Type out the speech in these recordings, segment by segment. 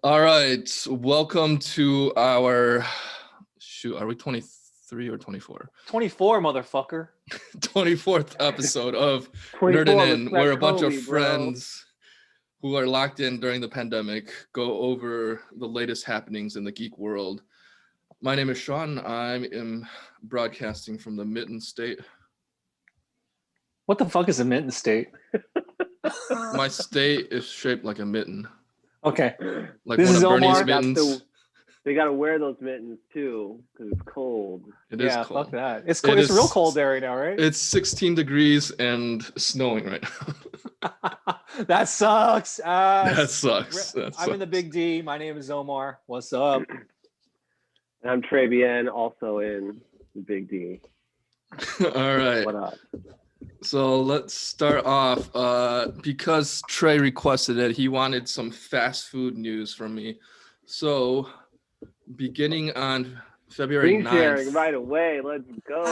All right, welcome to our are we 23 or 24? 24, motherfucker. 24th episode of 24, NerdinIn, where a bunch of Kobe, bro. friends who are locked in during the pandemic go over the latest happenings in the geek world. My name is Sean. I am broadcasting from the Mitten State. What the fuck is a mitten state? My state is shaped like a mitten. Okay. Like This one is of Bernie's Omar. mittens. They got to wear those mittens too because it's cold. It is Yeah, cold. fuck that. It's cold. It's real cold there right now, right? It's 16 degrees and snowing right now. That sucks. That sucks. I'm in the Big D. My name is Omar. What's up? And I'm Travian, also in the Big D. All right. What up? So let's start off. Because Trey requested it, he wanted some fast food news from me. So beginning on February Screen 9th, sharing right away. Let's go.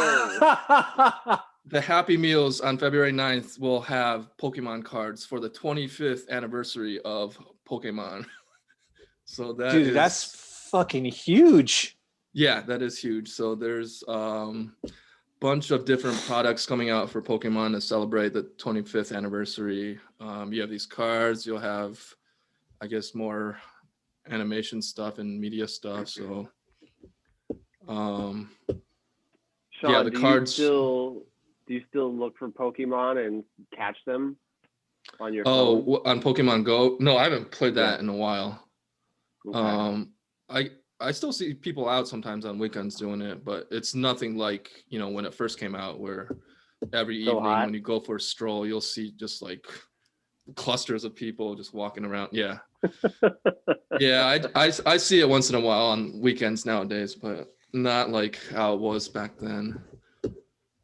the Happy Meals on February 9th will have Pokemon cards for the 25th anniversary of Pokemon. So that Dude, is, that's fucking huge. yeah, that is huge. So there's bunch of different products coming out for Pokemon to celebrate the 25th anniversary. You have these cards, you'll have, I guess, more animation stuff and media stuff. So Sean, yeah, the cards. Do you still look for Pokemon and catch them on your phone? Oh, on Pokemon Go? No, I haven't played that in a while. Okay. I still see people out sometimes on weekends doing it, but it's nothing like, when it first came out, where every evening hot. when you go for a stroll, you'll see just like clusters of people just walking around. Yeah. Yeah, I see it once in a while on weekends nowadays, but not like how it was back then.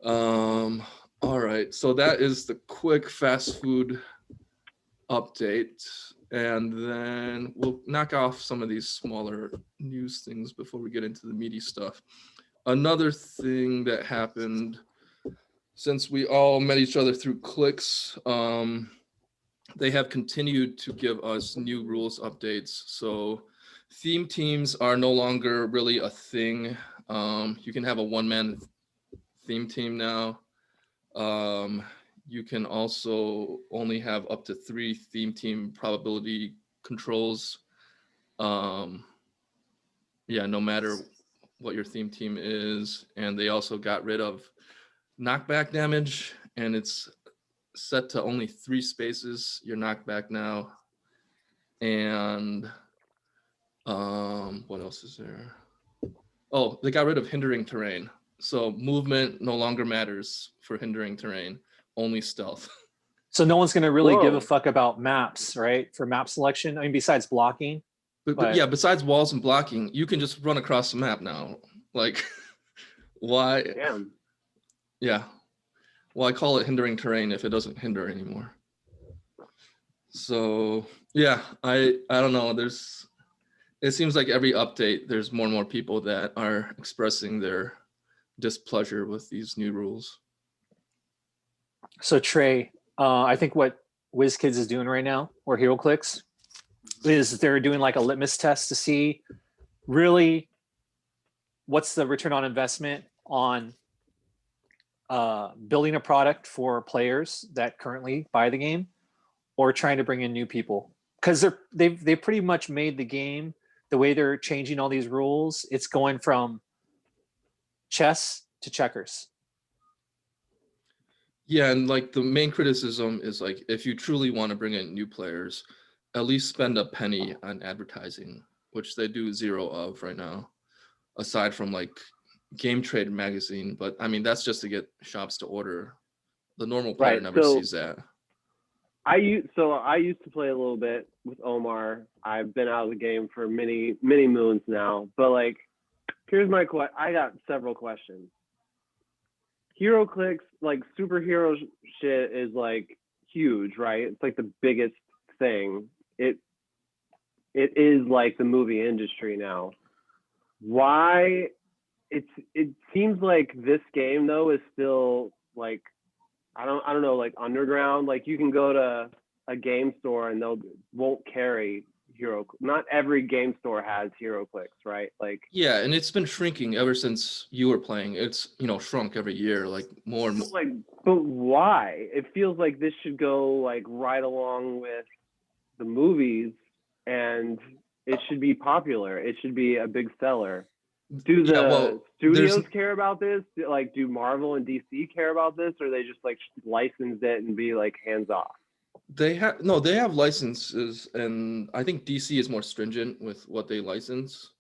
All right, so that is the quick fast food update, and then we'll knock off some of these smaller news things before we get into the meaty stuff. Another thing that happened, since we all met each other through Clicks, they have continued to give us new rules updates. So theme teams are no longer really a thing. You can have a one-man theme team now. You can also only have up to 3 theme team probability controls. Yeah, no matter what your theme team is. And they also got rid of knockback damage, and it's set to only 3 spaces, your knockback now. And what else is there? Oh, they got rid of hindering terrain. So movement no longer matters for hindering terrain, only stealth. So no one's going to really give Whoa. a fuck about maps, right? For map selection. I mean, besides blocking. But yeah, besides walls and blocking, you can just run across the map now. Like, why? Damn. Yeah. Well, I call it hindering terrain if it doesn't hinder anymore. So yeah, I don't know. It seems like every update, there's more and more people that are expressing their displeasure with these new rules. So Trey, I think what WizKids is doing right now, or Heroclix, is they're doing like a litmus test to see really what's the return on investment on building a product for players that currently buy the game, or trying to bring in new people. Because they pretty much made the game, the way they're changing all these rules, it's going from chess to checkers. Yeah, and like the main criticism is like, if you truly want to bring in new players, at least spend a penny on advertising, which they do 0 of right now, aside from like Game Trade magazine. But I mean, that's just to get shops to order. The normal player Right, never so- sees that. I used to play a little bit with Omar. I've been out of the game for many moons now. But like, here's my question. I got several questions. Heroclix, like superhero shit, is like huge, right? It's like the biggest thing. It is like the movie industry now. Why? It seems like this game though is still like, I don't know, like underground. Like you can go to a game store and they won't carry Not every game store has Heroclix, right? Like, Yeah, and it's been shrinking ever since you were playing. It's, shrunk every year, like more and more. like, but why? It feels like this should go like right along with the movies, and it should be popular. It should be a big seller. Do Yeah, the well, studios care about this? Like, do Marvel and DC care about this, or they just like license it and be like hands off? they have licenses, and I think DC is more stringent with what they license.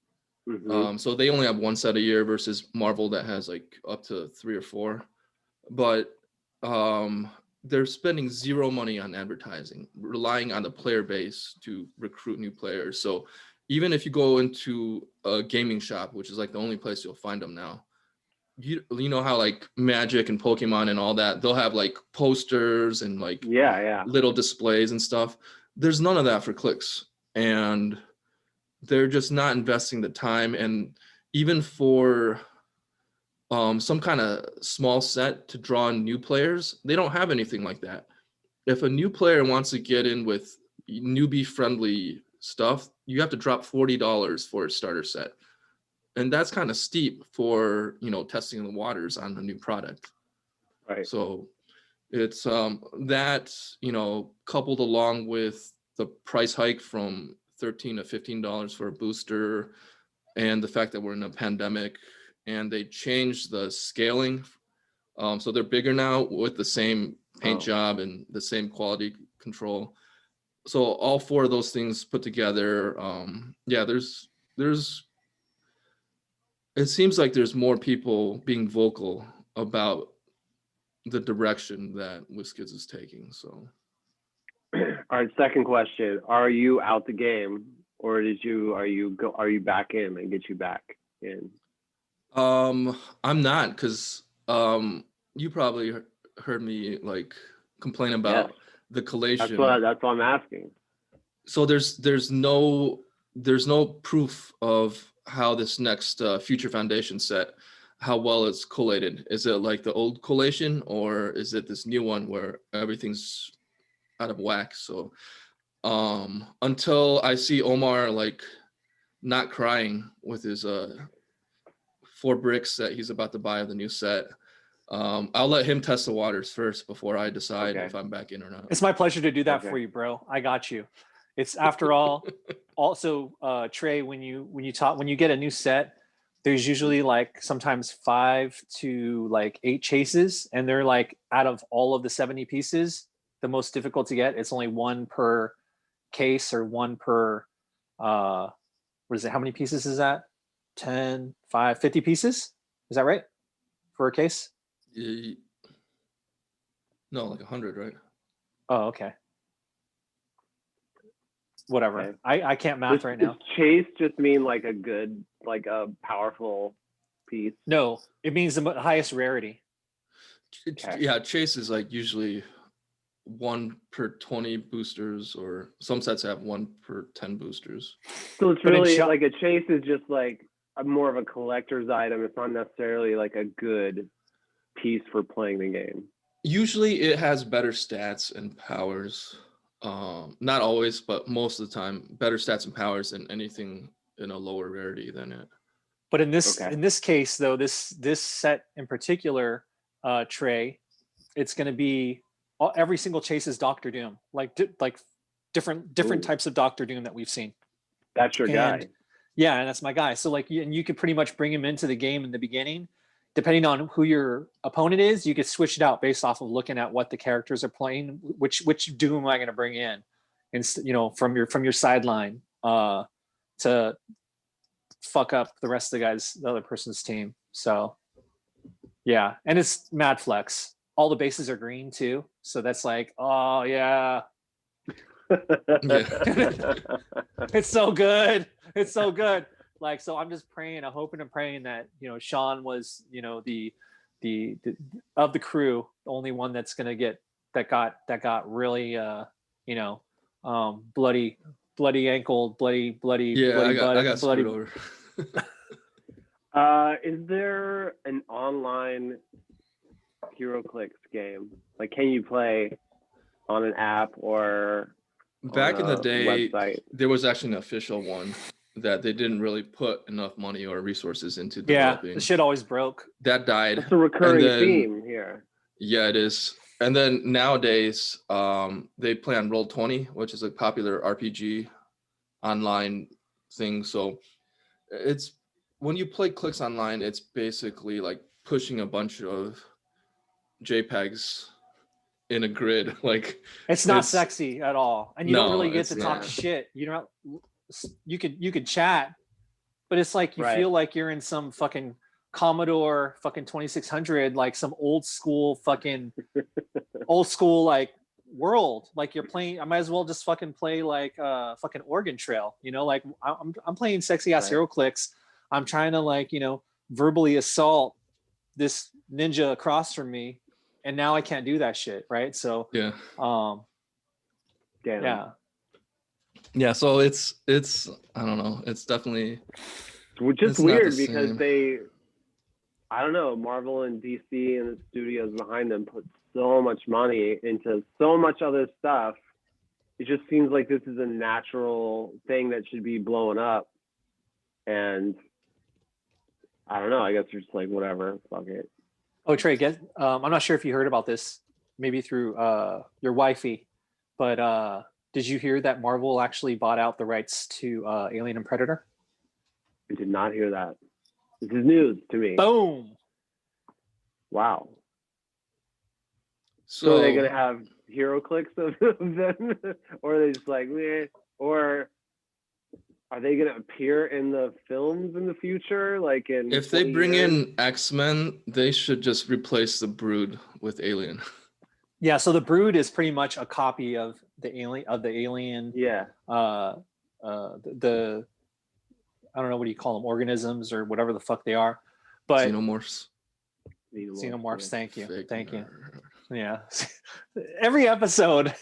Mm-hmm. So they only have one set a year versus Marvel that has like up to 3 or 4. But they're spending zero money on advertising, relying on the player base to recruit new players. So even if you go into a gaming shop, which is like the only place you'll find them now, you know how like Magic and Pokemon and all that, they'll have like posters and like Yeah. little displays and stuff. There's none of that for Clicks, and they're just not investing the time. And even for some kind of small set to draw in new players, they don't have anything like that. If a new player wants to get in with newbie friendly stuff, you have to drop $40 for a starter set. And that's kind of steep for, testing the waters on a new product. Right. So it's that, coupled along with the price hike from $13 to $15 for a booster, and the fact that we're in a pandemic, and they changed the scaling. So they're bigger now with the same paint job and the same quality control. So all 4 of those things put together, there's it seems like there's more people being vocal about the direction that WizKids is taking. So All right. Second question: are you out the game, or are you back in and get you back in? I'm not, because you probably heard me like complain about the collation. That's what I'm asking. So there's no proof of how this next Future Foundation set, how well it's collated. Is it like the old collation, or is it this new one where everything's out of whack? So until I see Omar like not crying with his 4 bricks that he's about to buy of the new set, I'll let him test the waters first before I decide if I'm back in or not. It's my pleasure to do that for you, bro. I got you. It's, after all, also Trey, when you get a new set, there's usually like sometimes 5 to like 8 chases, and they're like, out of all of the 70 pieces, the most difficult to get. It's only 1 per case, or 1 per what is it? How many pieces is that? 10, 5, 50 pieces? Is that right? For a case? No, like 100, right? Oh, okay. Whatever. Okay. I can't math right now. Does chase just mean like a good, like a powerful piece? No, it means the highest rarity. Okay. Yeah, chase is like usually 1 per 20 boosters, or some sets have 1 per 10 boosters. So it's really like a chase is just like more of a collector's item. It's not necessarily like a good piece for playing the game. Usually it has better stats and powers. Not always, but most of the time, better stats and powers than anything in a lower rarity than it. But in this case, though, this set in particular, Trey, it's going to be every single chase is Doctor Doom, like different types of Doctor Doom that we've seen. That's your guy. Yeah, and that's my guy. So like, and you could pretty much bring him into the game in the beginning. Depending on who your opponent is, you could switch it out based off of looking at what the characters are playing. Which Doom am I going to bring in, and from your sideline to fuck up the rest of the other person's team. So yeah, and it's mad flex. All the bases are green too, so that's like, oh yeah. It's so good. It's so good. Like, so I'm just praying, I'm hoping and praying that, Sean was, the of the crew, the only one that's going to get, that got really, bloody ankle, bloody I got butt, screwed over. Is there an online Heroclix game? Like, can you play on an app or back in the day, website. there was actually an official one that they didn't really put enough money or resources into Yeah, developing. the shit always broke. That died. It's a recurring then- theme here. Yeah, it is. And then nowadays, they play on Roll20, which is a popular RPG online thing. So it's when you play Clicks Online, it's basically like pushing a bunch of JPEGs in a grid. Like It's not sexy at all, and you don't No, really get it's to talk not. shit. You don't. You could chat, but it's like you Right. feel like you're in some fucking Commodore fucking 2600, like some old school like world. Like you're playing. I might as well just fucking play like fucking Oregon Trail. You know, like I'm playing sexy ass Right. Heroclix. I'm trying to like verbally assault this ninja across from me, and now I can't do that shit. Right. So yeah. Damn. Yeah, so it's I don't know. It's definitely Which is it's not the weird because same. I don't know, Marvel and DC and the studios behind them put so much money into so much other stuff. It just seems like this is a natural thing that should be blowing up. And I don't know, I guess you're just like, whatever, fuck it. Oh, Trey, I'm not sure if you heard about this, maybe through your wifey, but did you hear that Marvel actually bought out the rights to Alien and Predator? I did not hear that. This is news to me. Boom. Wow. So so are they gonna have Heroclix of them, or are they just like, meh? Or are they gonna appear in the films in the future? Like in if they 20 bring years? in X-Men, they should just replace the Brood with Alien. Yeah, so the Brood is pretty much a copy of the alien. Yeah. The I don't know, what do you call them, organisms or whatever the fuck they are, but Xenomorphs. Xenomorphs. Thank you. Fake Thank you. nerd. Yeah. Every episode,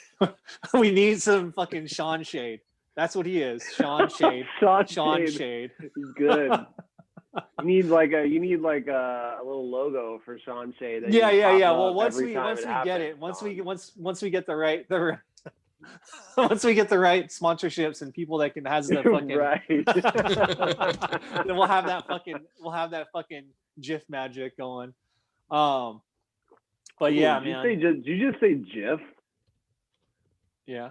we need some fucking Sean Shade. That's what he is. Sean Shade. Sean Shade. He's good. You need like a little logo for Sean Shade. that Yeah. you pop Well, up once every we time get happens, it, once we Sean. get the right once we get the right sponsorships and people that can has the fucking right. then we'll have that fucking GIF magic going. But yeah, man. Did you just say GIF? Yeah.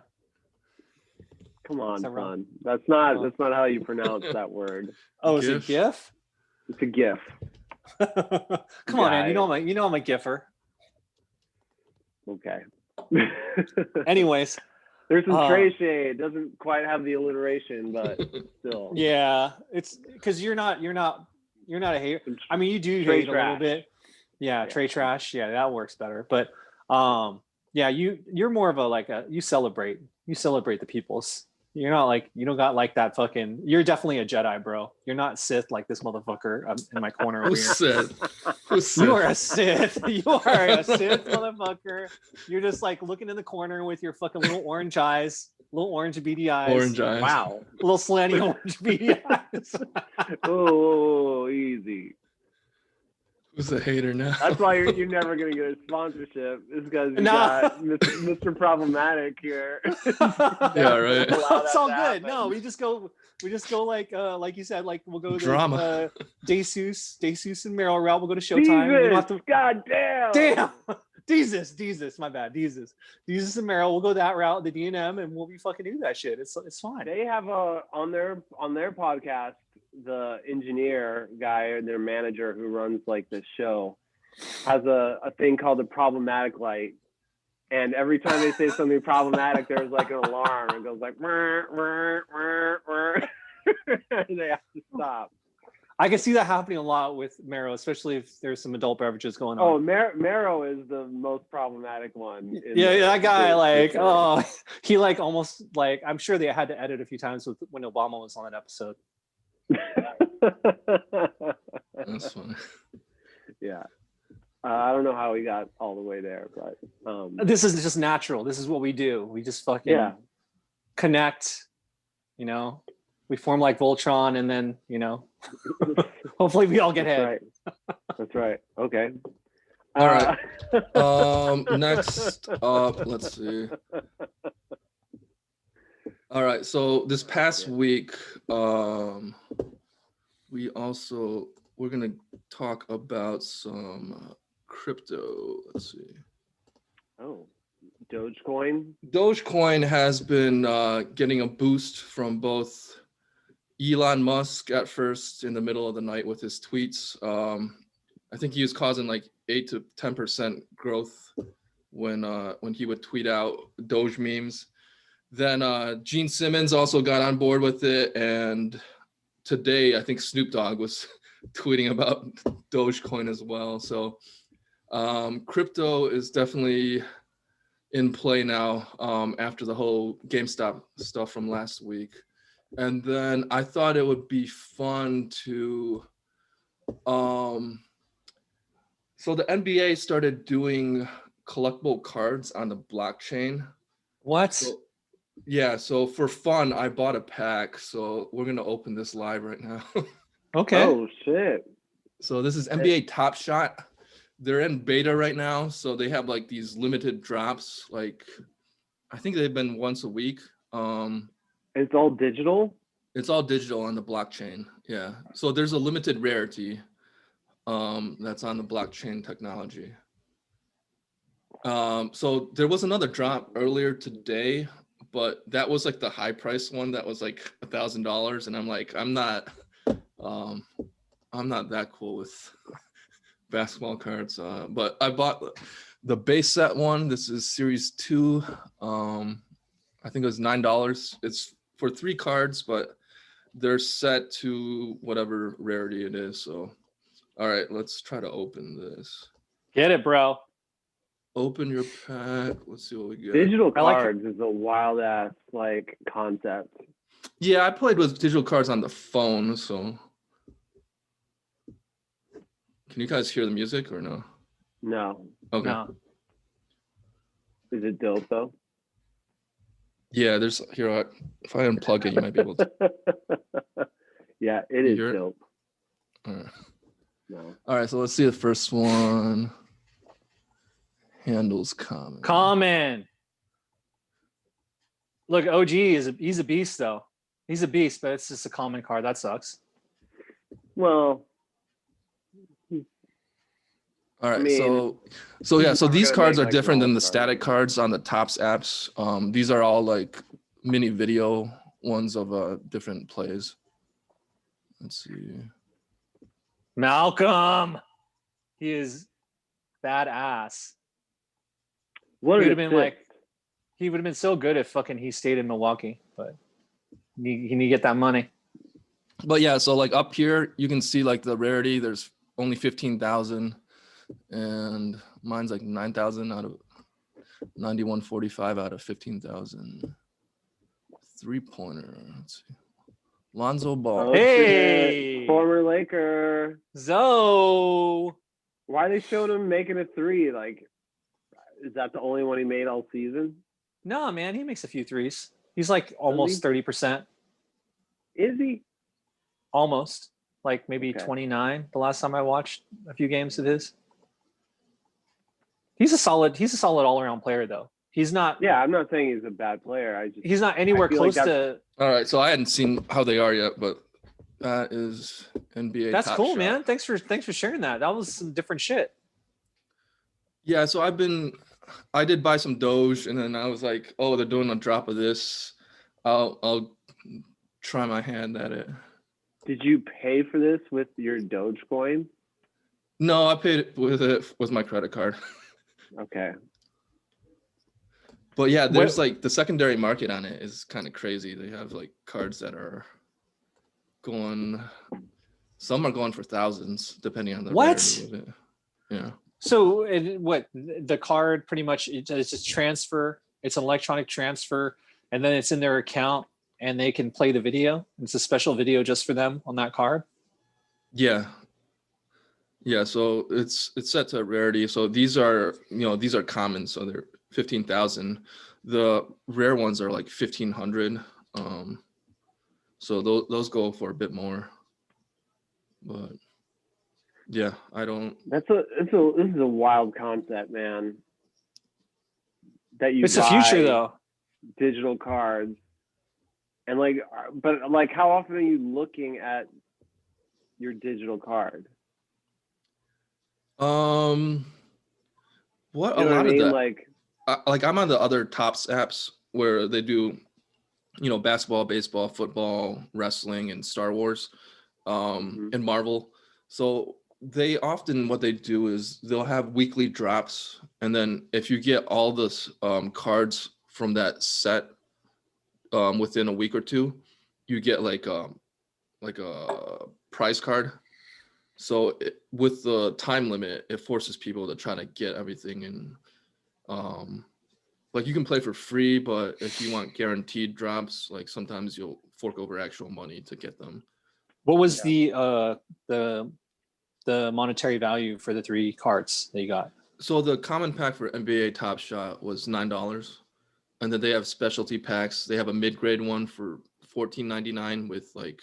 Come on, Is that wrong? son. That's not how you pronounce that word. Oh, is it GIF? It's a GIF. Come on, man. You know I'm a GIFer. Okay. Anyways, There's some Trey shade. Doesn't quite have the alliteration, but still. yeah, it's because you're not a hater. I mean, you do Trey hate a little bit. Yeah, Trey trash. Yeah, that works better. But yeah, you're more of you celebrate the peoples. You're not like, you don't got like that fucking, you're definitely a Jedi, bro. You're not Sith like this motherfucker in my corner over here. Who's Sith? You are a Sith. You are a Sith motherfucker. You're just like looking in the corner with your fucking little orange eyes, little orange beady eyes. Orange eyes. Wow. Little slanty orange beady eyes. Oh, easy. Who's a hater now? That's why you're never gonna get a sponsorship. Is because you got Mr. Problematic here. Yeah, right. It's all good. No, we just go like you said, like we'll go to Drama. DeSeuss and Meryl route. We'll go to Showtime. God damn. Jesus, my bad. Jesus and Meryl. We'll go that route, the D&M, and we'll be fucking do that shit. It's fine. They have on their podcast, the engineer guy or their manager who runs like the show has a thing called the problematic light, and every time they say something problematic, there's like an alarm. It goes like and they have to stop. I can see that happening a lot with Marrow, especially if there's some adult beverages going on. Oh, Marrow is the most problematic one. Yeah, that guy, he like almost like, I'm sure they had to edit a few times when Obama was on that episode. That's funny. Yeah. I don't know how we got all the way there, but this is just natural. This is what we do. We just fucking connect, we form like Voltron, and then, hopefully we all get head. That's right. Okay. All right. Next up, let's see. All right. So this past Yeah. week, we're gonna talk about some crypto. Let's see. Oh, Dogecoin. Dogecoin has been getting a boost from both Elon Musk at first in the middle of the night with his tweets. I think he was causing like 8 to 10% growth when he would tweet out Doge memes. Then Gene Simmons also got on board with it, and today I think Snoop Dogg was tweeting about Dogecoin as well. So crypto is definitely in play now after the whole GameStop stuff from last week. And then I thought it would be fun to so the NBA started doing collectible cards on the blockchain. What? So, yeah, so for fun, I bought a pack. So we're gonna open this live right now. Okay. Oh shit. So this is NBA Top Shot. They're in beta right now, so they have like these limited drops. Like I think they've been once a week. It's all digital. It's all digital on the blockchain. Yeah. So there's a limited rarity that's on the blockchain technology. So there was another drop earlier today, but that was like the high price one that was like $1,000, and I'm like, I'm not that cool with basketball cards. But I bought the base set one. This is Series 2. I think it was $9. It's for 3 cards, but they're set to whatever rarity it is. So, all right, let's try to open this. Get it, bro. Open your pack. Let's see what we get. Digital I like cards is a wild ass like concept. Yeah, I played with digital cards on the phone. So, can you guys hear the music or no? No. Okay. No. Is it dope though? Yeah, there's here. If I unplug it, you might be able to. Yeah, it You is hear it? dope. All right. No. All right, so let's see the first one. Handles common. Common. Look, OG he's a beast though. He's a beast, but it's just a common card. That sucks. Well, All right, I mean, so yeah, so we're these gonna cards make, are like, different than the all-star static ones. cards on the Topps apps. These are all like mini video ones of different plays. Let's see. Malcolm. He is badass. what He an would have been assist. like, he would have been so good if fucking he stayed in Milwaukee, but he need to get that money. But yeah, so like up here, you can see like the rarity. There's only 15,000, and mine's like 9,000 out of 91.45 out of 15,000. 3-pointer. Let's see. Lonzo Ball. Oh, Hey! shit. Former Laker. Zoe. Why they showed him making a 3? Like, is that the only one he made all season? No, man, he makes a few threes. He's like almost 30%. Is he? Almost. Like maybe Okay. 29 the last time I watched a few games of his. He's a solid all-around player though. He's not Yeah, I'm not saying he's a bad player. he's not anywhere I feel like close to All right, so I hadn't seen how they are yet, but that is NBA. That's Top cool, Shot. man. Thanks for sharing that. That was some different shit. Yeah, so I did buy some Doge, and then I was like, oh, they're doing a drop of this. I'll try my hand at it. Did you pay for this with your Dogecoin? No, I paid it with my credit card. Okay. But yeah, there's like the secondary market on it is kind of crazy. They have like cards that are going, some are going for thousands depending on the rarity of it. Yeah. So the card pretty much it's just transfer. It's an electronic transfer, and then it's in their account, and they can play the video. It's a special video just for them on that card. Yeah. Yeah, so it's set to rarity. So these are common, so they're 15,000. The rare ones are like 1,500. So those go for a bit more. But yeah, I don't. This is a wild concept, man. That you It's the future buy though. digital cards And like, but like, how often are you looking at your digital card? What You a know what I lot of mean? that. Like, Like I'm on the other Tops apps where they do, basketball, baseball, football, wrestling, and Star Wars, and Marvel. So they often, what they do is they'll have weekly drops, and then if you get all the cards from that set within a week or two, you get like a prize card. So with the time limit, it forces people to try to get everything, and like you can play for free, but if you want guaranteed drops, like sometimes you'll fork over actual money to get them. What was the monetary value for the 3 cards that you got? So the common pack for NBA Top Shot was $9, and then they have specialty packs. They have a mid-grade one for $14.99 with like,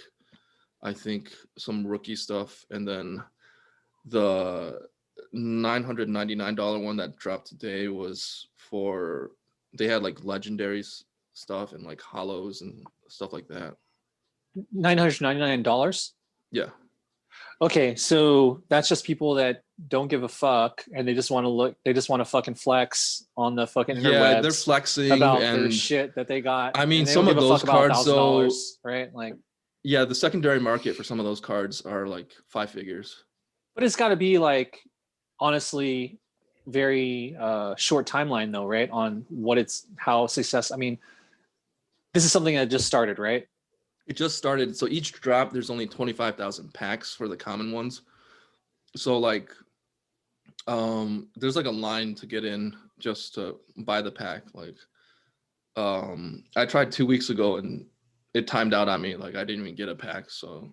I think, some rookie stuff, and then the $999 one that dropped today was for, they had like legendaries stuff and like hollows and stuff like that. $999? Yeah. Okay, so that's just people that don't give a fuck and they just want to fucking flex on the fucking interwebs. Yeah, they're flexing about and their shit that they got. I mean, and they some don't of give a those fuck about cards though, $1,000, right? Like, yeah, the secondary market for some of those cards are like 5 figures. but it's got to be like, honestly, very short timeline though, right? On how success. I mean, this is something that just started, right? It just started. So each drop, there's only 25,000 packs for the common ones. So like, there's like a line to get in just to buy the pack. Like, I tried 2 weeks ago and it timed out on me. Like I didn't even get a pack. So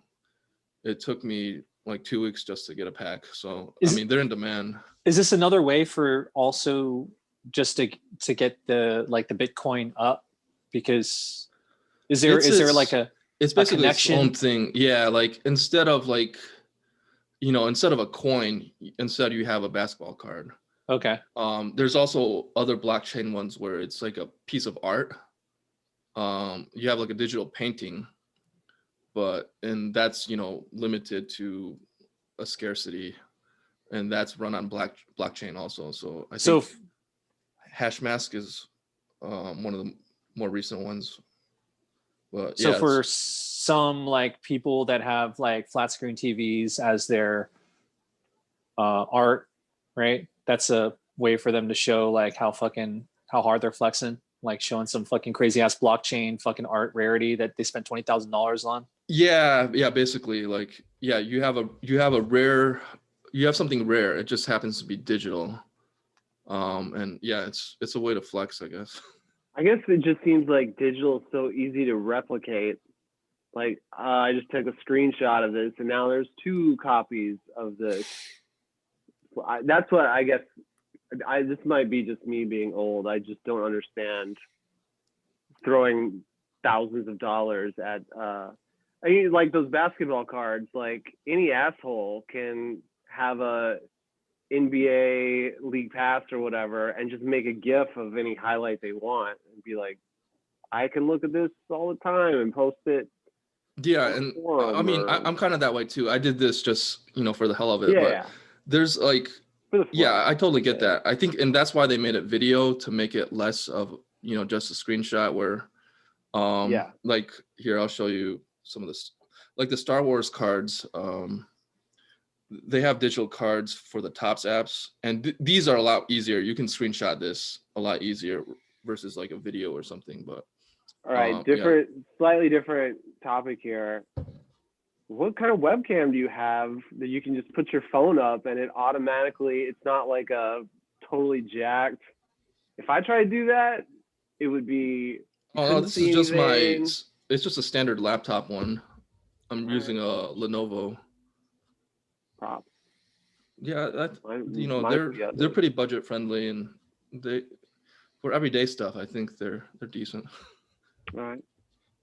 it took me like 2 weeks just to get a pack. So I mean, they're in demand. Is this another way for also just to get the Bitcoin up? Because is there like it's basically its connection? own thing. Yeah, like instead of a coin, instead you have a basketball card. Okay. There's also other blockchain ones where it's like a piece of art. You have like a digital painting, and that's limited to a scarcity, and that's run on blockchain also. So I think Hashmask is one of the more recent ones. But so for some like people that have like flat screen TVs as their art, right? That's a way for them to show like how hard they're flexing, like showing some fucking crazy ass blockchain fucking art rarity that they spent $20,000 on. Yeah, basically, like, yeah, you have something rare. It just happens to be digital. And yeah, it's a way to flex, I guess. I guess it just seems like digital is so easy to replicate. Like, I just took a screenshot of this, and now there's 2 copies of this. That's what I guess. This might be just me being old. I just don't understand throwing thousands of dollars at. I mean, like those basketball cards. Like any asshole can have a NBA League Pass or whatever, and just make a GIF of any highlight they want, and be like, I can look at this all the time and post it. Yeah, and I mean, I'm kind of that way too. I did this just for the hell of it. Yeah. But there's like, yeah, I totally get that. I think, and that's why they made it video, to make it less of just a screenshot where, like here, I'll show you some of this, like the Star Wars cards. They have digital cards for the Tops apps, and these are a lot easier. You can screenshot this a lot easier versus like a video or something. But all right, slightly different topic here. What kind of webcam do you have that you can just put your phone up and it automatically? It's not like a totally jacked. If I try to do that, it would be. Oh no, this is just it's just a standard laptop one. I'm using a Lenovo. Props. Yeah, they're pretty budget friendly, and for everyday stuff, I think they're decent. All right.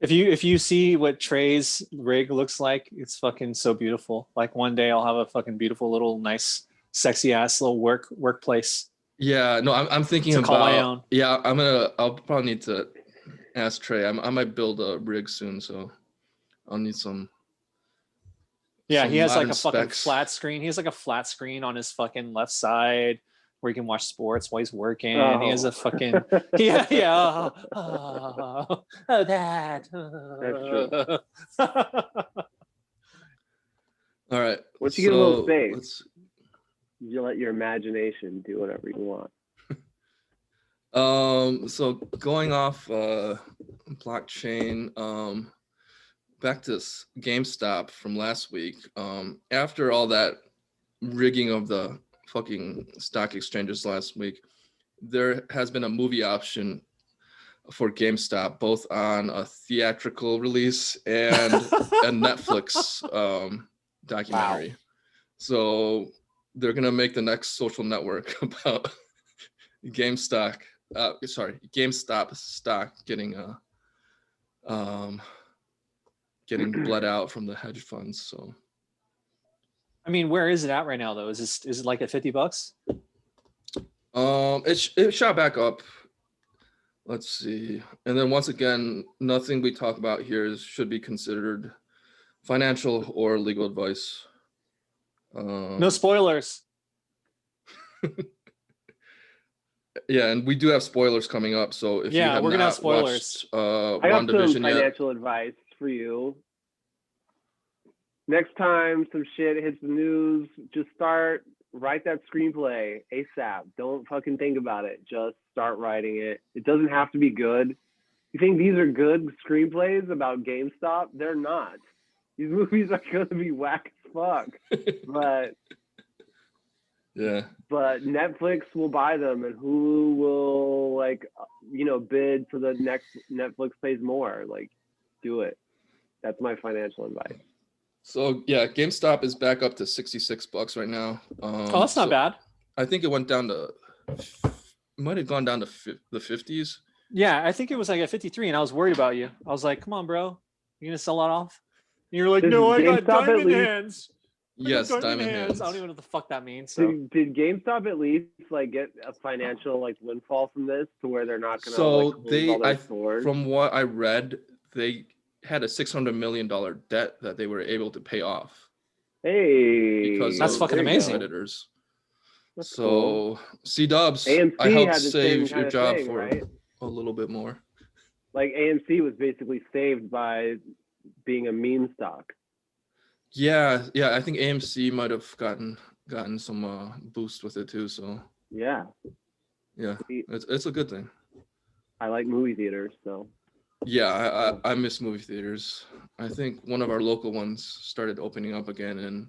If you see what Trey's rig looks like, it's fucking so beautiful. Like one day I'll have a fucking beautiful little nice sexy ass little workplace. Yeah, no, I'm thinking to call my about own. Yeah, I'll probably need to ask Trey. I might build a rig soon, so I'll need some. Yeah, some he has like a modded fucking specs. flat screen. He has like a flat screen on his fucking left side where he can watch sports while he's working. He has a fucking yeah. Oh, that. That's true. All right. Once you get a little so space, let's. you let your imagination do whatever you want. So going off blockchain, back to GameStop from last week. After all that rigging of the fucking stock exchanges last week, there has been a movie option for GameStop, both on a theatrical release and a Netflix documentary. Wow. So they're gonna make the next Social Network about GameStop stock getting bled out from the hedge funds. So I mean, where is it at right now though? Is it like at $50? It shot back up. Let's see. And then once again, nothing we talk about here should be considered financial or legal advice. No spoilers. Yeah, and we do have spoilers coming up. So if you have we're gonna have not spoilers. watched I got some WandaVision financial advice for you. Next time some shit hits the news, just write that screenplay ASAP. Don't fucking think about it. Just start writing it. It doesn't have to be good. You think these are good screenplays about GameStop? They're not. These movies are going to be whack as fuck. But yeah. But Netflix will buy them, and Hulu will bid for the next Netflix pays more. Like, do it. That's my financial advice. So yeah, GameStop is back up to $66 right now. That's not bad. I think it went down to, might have gone down to the 50s. Yeah, I think it was like at 53, and I was worried about you. I was like, "Come on, bro, you gonna sell that off?" And you're like, "No, I got diamond hands." Yes, diamond hands. I don't even know what the fuck that means. So. Did GameStop at least get a financial windfall from this to where they're not gonna close all their stores? From what I read, they had a $600 million debt that they were able to pay off. Hey, because that's fucking amazing. Competitors. That's so cool. C-Dubs, I helped save your job for a little bit more. Like AMC was basically saved by being a meme stock. Yeah, I think AMC might have gotten some boost with it too. So yeah, it's a good thing. I like movie theaters, so. Yeah, I miss movie theaters. I think one of our local ones started opening up again, and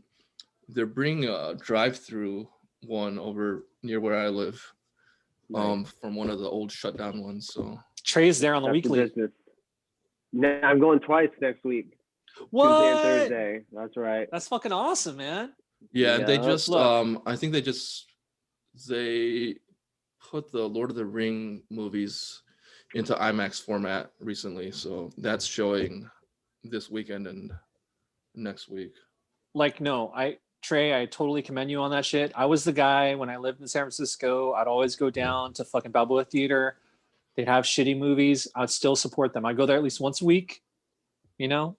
they're bringing a drive-through one over near where I live, from one of the old shutdown ones. So Trey's there on the weekly. I'm going twice next week. What? Tuesday and Thursday. That's right. That's fucking awesome, man. Yeah, and they just I think they put the Lord of the Ring movies into IMAX format recently, so that's showing this weekend and next week. Trey, I totally commend you on that shit. I was the guy when I lived in San Francisco. I'd always go down to fucking Balboa Theater. They'd have shitty movies. I'd still support them. I'd go there at least once a week, Yeah.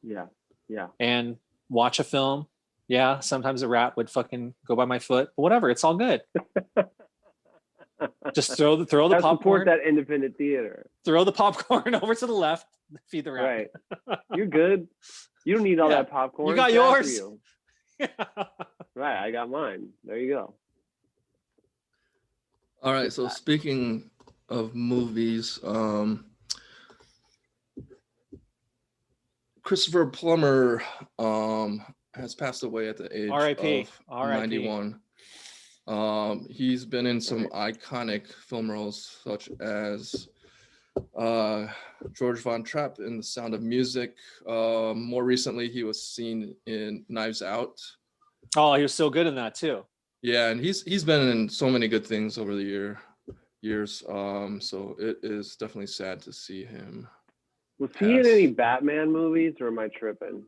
And watch a film. Yeah, sometimes a rat would fucking go by my foot, but whatever, it's all good. Just throw the popcorn. Support that independent theater. Throw the popcorn over to the left. Feed the rat. Right. You're good. You don't need all that popcorn. You got yours. You. Right. I got mine. There you go. All right. So speaking of movies, Christopher Plummer has passed away at the age of 91. He's been in some iconic film roles such as George Von Trapp in The Sound of Music. More recently, he was seen in Knives Out. Oh, he was so good in that too. Yeah, and he's been in so many good things over the years. So it is definitely sad to see him. Was he in any Batman movies, or am I tripping?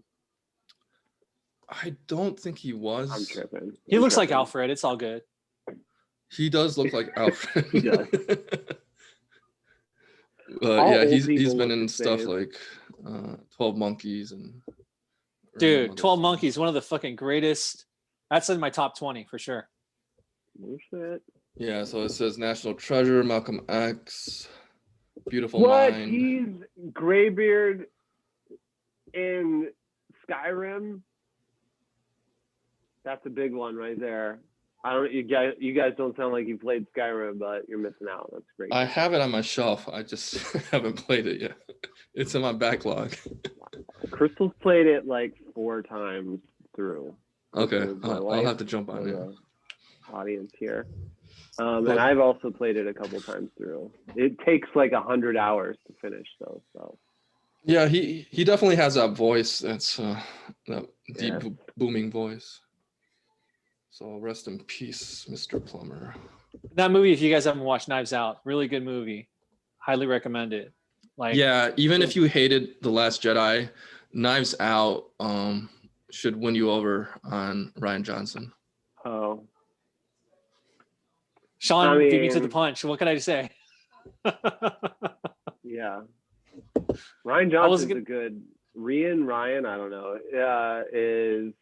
I don't think he was. I'm tripping. He looks like Alfred. It's all good. He does look like Alfred. He does. All Yeah, old he's people been look in the stuff same. like 12 Monkeys and random Dude, other 12 stuff. Monkeys, one of the fucking greatest. That's in my top 20 for sure. No shit. Yeah, so it says National Treasure, Malcolm X, Beautiful What? Mind. He's Graybeard in Skyrim. That's a big one right there. I don't. You guys don't sound like you played Skyrim, but you're missing out. That's great. I have it on my shelf. I just haven't played it yet. It's in my backlog. Crystal's played it like 4 times through. Okay, With my I'll wife have to jump on for it. the audience here. And I've also played it a couple times through. It takes like 100 hours to finish, though. So Yeah, he definitely has that voice. That's that deep Yeah. booming voice. So rest in peace, Mr. Plummer. That movie, if you guys haven't watched Knives Out, really good movie. Highly recommend it. Like, Yeah, even if you hated The Last Jedi, Knives Out should win you over on Ryan Johnson. oh, Sean I beat me to the mean- punch. What can I say? yeah. Ryan Johnson's a good. Ryan, I don't know, is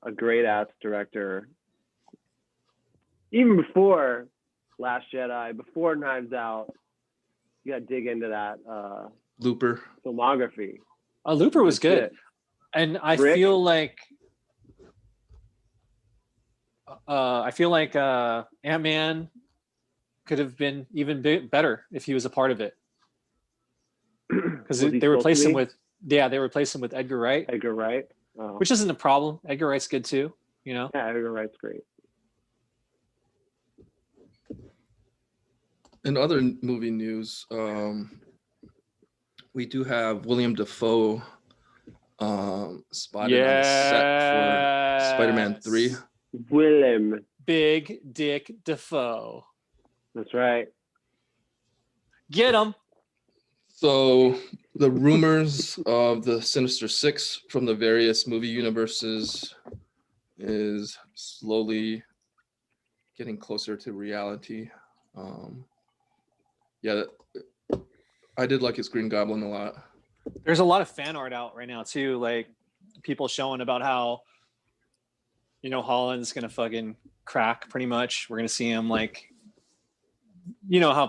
a great ass director. Even before Last Jedi, before Knives Out, you gotta dig into that Looper. filmography. Looper was good. Shit. And I Rick? feel like Ant-Man could have been even better if he was a part of it. Because Was he they replaced him supposed with Edgar Wright, Edgar Wright. Oh. which isn't a problem. Edgar Wright's good too, you know. Yeah, Edgar Wright's great. In other movie news, we do have William Dafoe spotted on the set for Spider-Man 3. Yes. Willem. Big Dick Dafoe. That's right. Get him. So the rumors of the Sinister Six from the various movie universes is slowly getting closer to reality. Yeah, I did like his Green Goblin a lot. There's a lot of fan art out right now too, like people showing about how, you know, Holland's gonna fucking crack pretty much. We're gonna see him like, you know, how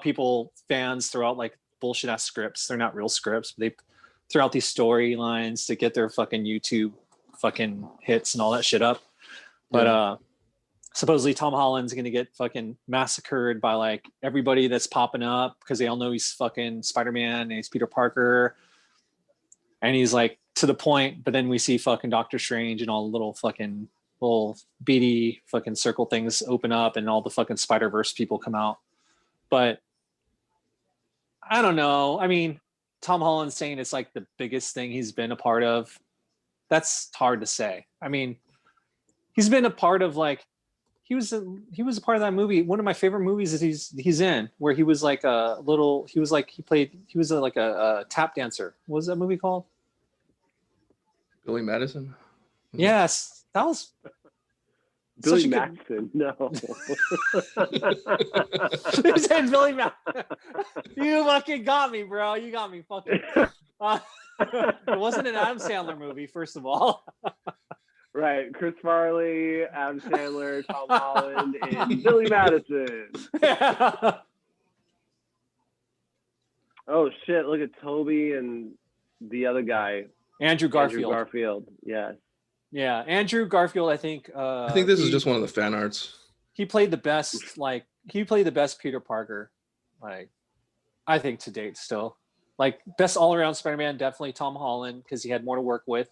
fans throw out like bullshit ass scripts. They're not real scripts, but they throw out these storylines to get their fucking YouTube fucking hits and all that shit up. But supposedly Tom Holland's gonna get fucking massacred by like everybody that's popping up because they all know he's fucking Spider-Man and he's Peter Parker. And he's like to the point, but then we see fucking Doctor Strange and all the little beady fucking circle things open up and all the fucking Spider-Verse people come out. But I don't know. I mean, Tom Holland's saying it's like the biggest thing he's been a part of. That's hard to say. I mean, he's been a part of like, he was a part of that movie. One of my favorite movies that he's in, where he was like a tap dancer. What was that movie called? Billy Madison? Yes, that was Billy such a Madison. No. Good... He said Billy Madison. You fucking got me, bro. You got me fucking. It wasn't an Adam Sandler movie, first of all. Right. Chris Farley, Adam Sandler, Tom Holland, and Billy Madison. Yeah. Oh shit! Look at Toby and the other guy, Andrew Garfield. Andrew Garfield. Yes. Yeah, Andrew Garfield. I think this is just one of the fan arts. He played the best. Like he played the best Peter Parker. Like I think to date still. Like best all around Spider-Man, definitely Tom Holland because he had more to work with.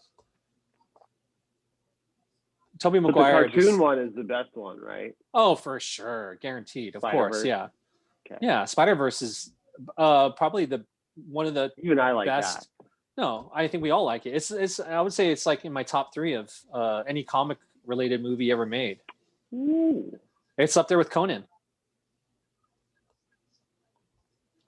Tobey Maguire. But the cartoon one is the best one, right? Oh, for sure, guaranteed. Of course, yeah, Okay. yeah. Spider-Verse is probably one of the Even I like best. that. No, I think we all like it. It's. I would say it's like in my top 3 of any comic related movie ever made. Ooh. It's up there with Conan.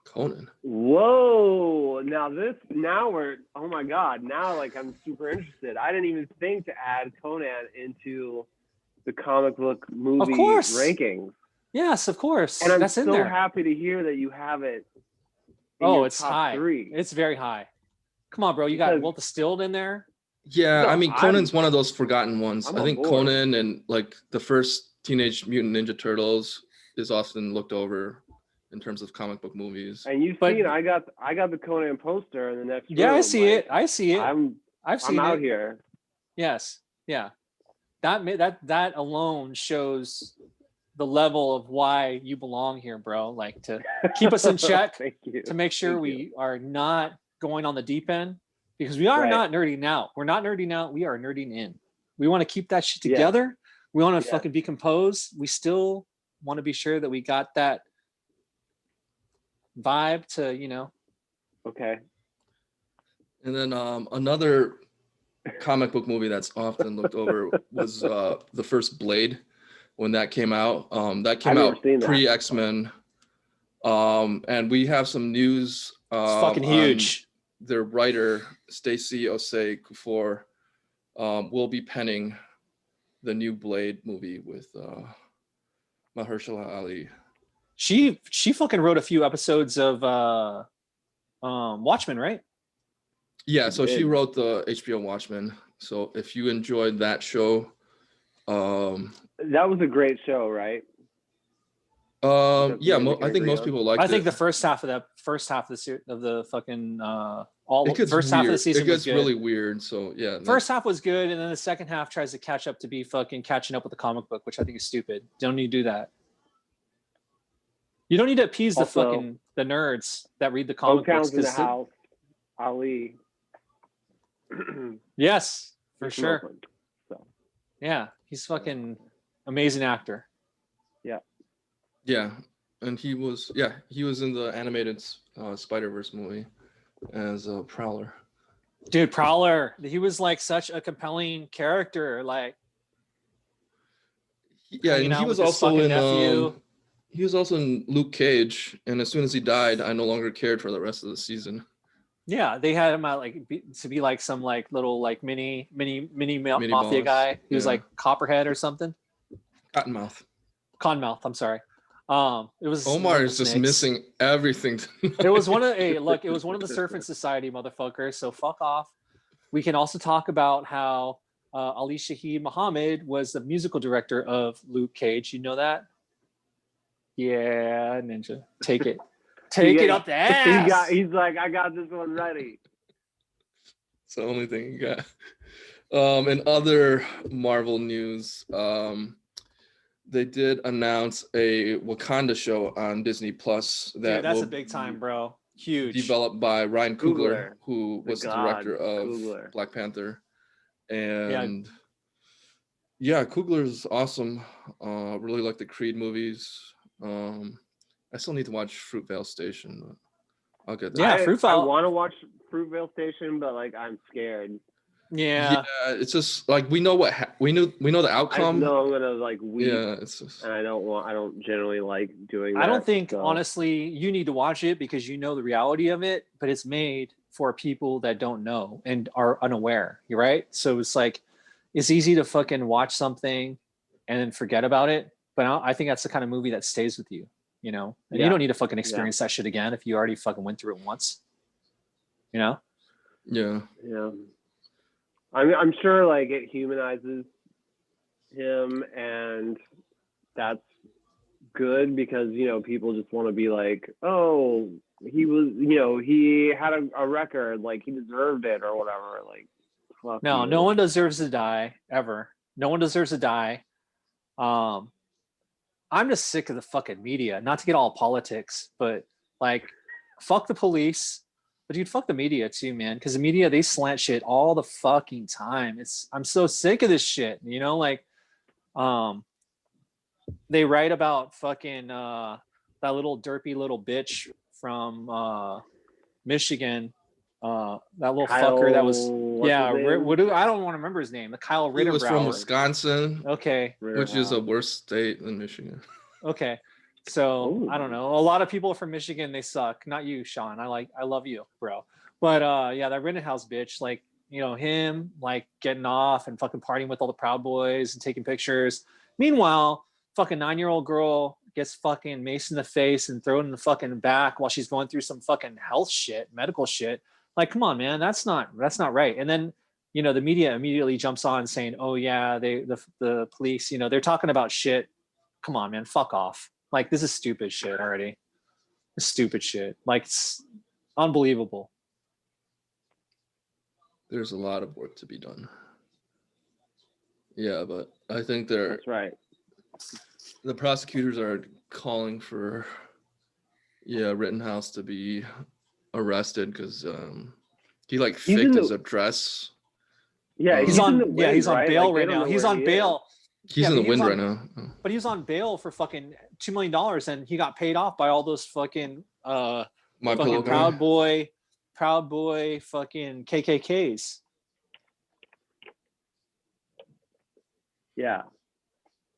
Conan. Whoa! Now we're. Oh my God! Now like I'm super interested. I didn't even think to add Conan into the comic book movie course. rankings. Yes, of course. And I'm That's in so there. happy to hear that you have it in Oh, your it's top high. 3? It's very high. Come on, bro. You got Because- Will Distilled in there. Yeah, No, I mean, Conan's one of those forgotten ones. I'm I on think board. Conan and like the first Teenage Mutant Ninja Turtles is often looked over in terms of comic book movies. And you've But- seen I got the Conan poster in the next Yeah, room. I see it. I see it. I've seen I'm out it. here. Yes. Yeah. That alone shows the level of why you belong here, bro. Like to keep us in check, Thank you. to make sure Thank we are not going on the deep end, because we are Right. not nerding out. We're not nerding out. We are nerding in. We want to keep that shit Yeah. together. We want to Yeah. fucking be composed. We still want to be sure that we got that vibe to, you know. Okay. And then another comic book movie that's often looked over was the first Blade when that came out. That came I've out never seen that. pre X-Men. And we have some news It's fucking on huge. their writer, Stacey Osei Kuffour, will be penning the new Blade movie with Mahershala Ali. She fucking wrote a few episodes of Watchmen, right? Yeah, so she did. wrote the HBO Watchmen. So if you enjoyed that show, That was a great show, right? yeah, something we I can think agree most on? people liked I think it. the first half of the fucking It gets first half of the weird. season It gets was good. really weird. So yeah, First half was good, and then the second half tries to catch up to be fucking catching up with the comic book, which I think is stupid. Don't need to do that. You don't need to appease Also- the nerds that read the comic books. Oaktown's in the 'Cause house. Ali. yes, for He's from sure. Oakland, so Yeah, he's fucking amazing actor. yeah, and he was in the animated Spider-Verse movie as Prowler. Dude, Prowler, he was like such a compelling character. Like, Yeah, hanging and he out was with his also fucking in nephew. he was also in Luke Cage, and as soon as he died, I no longer cared for the rest of the season. Yeah, they had him to be like some like little like mini Mini mafia boss, guy. He was yeah. like Copperhead or something. Cottonmouth. Conmouth, I'm sorry. It was Omar Little is just Snakes. missing everything. It was one of it was one of the Surfing Society motherfuckers. So fuck off. We can also talk about how Ali Shaheed Muhammad was the musical director of Luke Cage. You know that? Yeah, Ninja. Take it. Take it up the ass. he's like, I got this one ready. It's the only thing you got. In other Marvel news, they did announce a Wakanda show on Disney Plus that Dude, that's will a big time, bro. Huge. developed by Ryan Coogler, Coogler. who The was the god, director of Coogler. Black Panther. And yeah, Coogler's awesome. Really like the Creed movies. I still need to watch Fruitvale Station, but I'll get there. Yeah, I Fruitvale. want to watch Fruitvale Station, but like I'm scared. Yeah. It's just like we know we know the I outcome. know I'm gonna like weep, Yeah, it's just and I don't generally like doing that. I don't think so. honestly you need to watch it because you know the reality of it, but it's made for people that don't know and are unaware. You're right. So it's like it's easy to fucking watch something and then forget about it. But I think that's the kind of movie that stays with you, you know. And you Yeah. don't need to fucking experience that shit again if you already fucking went through it once. You know? yeah. Yeah. I'm sure like it humanizes him, and that's good because people just want to be like, oh, he was, he had a record, like he deserved it or whatever. Like, fuck No, you. no one deserves to die ever. No one deserves to die. I'm just sick of the fucking media. Not to get all politics, but like, fuck the police. But dude, fuck the media too, man. Because the media, they slant shit all the fucking time. I'm so sick of this shit. Like, they write about fucking that little derpy little bitch from Michigan. That little fucker that was I don't want to remember his name. The Kyle He was from Rittenbrower. Wisconsin, Okay. which is a worse state than Michigan. Okay. So Ooh. I don't know. A lot of people from Michigan, they suck. Not you, Sean. I love you, bro. But yeah, that Rittenhouse bitch, like, him like getting off and fucking partying with all the Proud Boys and taking pictures. Meanwhile, fucking 9-year-old girl gets fucking maced in the face and thrown in the fucking back while she's going through some fucking health shit, medical shit. Like, come on, man, that's not right. And then, you know, the media immediately jumps on saying, oh yeah, the police, you know, they're talking about shit. Come on, man, fuck off. Like, this is stupid shit already. It's stupid shit. Like, it's unbelievable. There's a lot of work to be done. Yeah, but I think That's right. the prosecutors are calling for Rittenhouse to be arrested because he like faked his address. Yeah, he's on he's on right? bail Like, right now. He's on bail. He's in the wind right now. But he was on bail for fucking $2 million and he got paid off by all those fucking My fucking Proud Boy fucking KKKs. Yeah.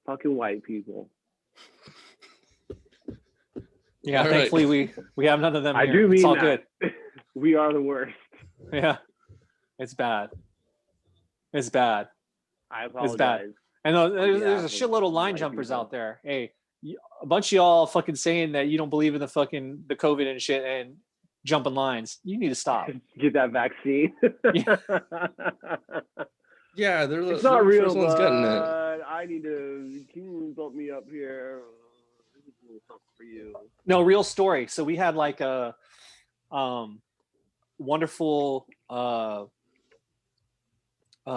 Fucking white people. Yeah, all thankfully right. we have none of them I here. do mean it's all that. good. We are the worst. Yeah. It's bad. It's bad. I apologize. It's bad. And there's a shitload of line jumpers out there. Hey, a bunch of y'all fucking saying that you don't believe in the COVID and shit and jumping lines. You need to stop. Get that vaccine. Yeah, it's not real, first one's but getting it. I need to. Can you bump me up here? This is a little something for you. No, real story. So we had like a wonderful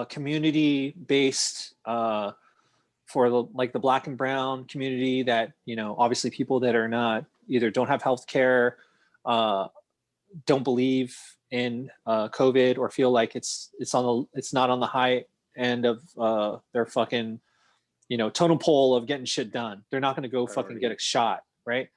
community-based for the Black and brown community that, you know, obviously people that are not either don't have health care, don't believe in COVID, or feel like it's not on the high end of their fucking, you know, totem pole of getting shit done. They're not going to go fucking get a shot, right?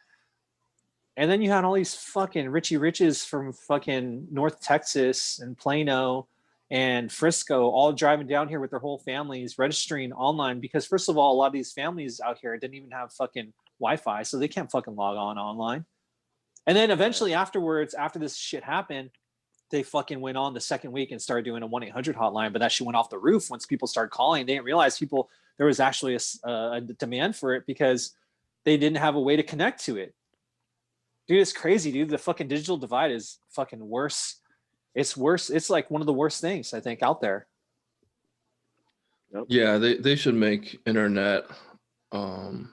And then you had all these fucking Richie Riches from fucking North Texas and Plano and Frisco all driving down here with their whole families, registering online, because first of all, a lot of these families out here didn't even have fucking Wi-Fi, so they can't fucking log on online. And then eventually afterwards, after this shit happened, they fucking went on the second week and started doing a 1-800 hotline, but that shit went off the roof once people started calling. They didn't realize there was actually a demand for it because they didn't have a way to connect to it. Dude, it's crazy, dude. The fucking digital divide is fucking worse. It's worse. It's like one of the worst things I think out there. Yep. Yeah, they should make internet a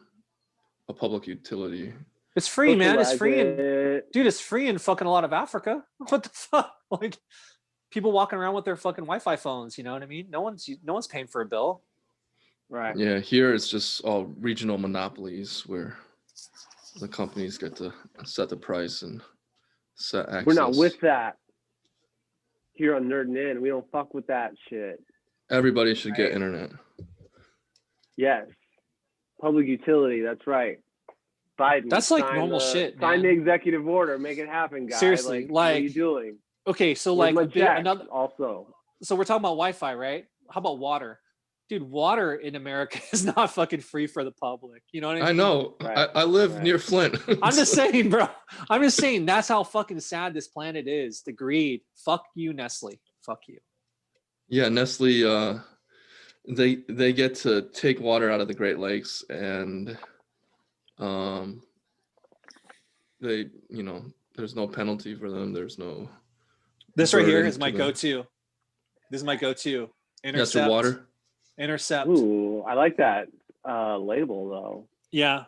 public utility. It's free, man. It's free. Dude, it's free in fucking a lot of Africa. What the fuck? Like, people walking around with their fucking Wi-Fi phones, you know what I mean? No one's paying for a bill. Right. Yeah, here it's just all regional monopolies where the companies get to set the price and set access. We're not with that. Here on NerdinIn, we don't fuck with that shit. Everybody should get internet. Yes. Public utility, that's right. Biden. That's like normal shit, man. Sign the executive order, make it happen, guys. Seriously, like what are you like- doing? Okay, so Where's like my check? another. Also. So we're talking about Wi-Fi, right? How about water? Dude, water in America is not fucking free for the public. You know what I mean? I know. Right. I live Right. near Flint. I'm just saying, bro. I'm just saying that's how fucking sad this planet is. The greed. Fuck you, Nestle. Fuck you. Yeah, Nestle. They get to take water out of the Great Lakes, and they, you know, there's no penalty for them. There's no. This right here burden is my to them. go-to. This is my go-to. That's your water. Intercept. Ooh, I like that label though. Yeah.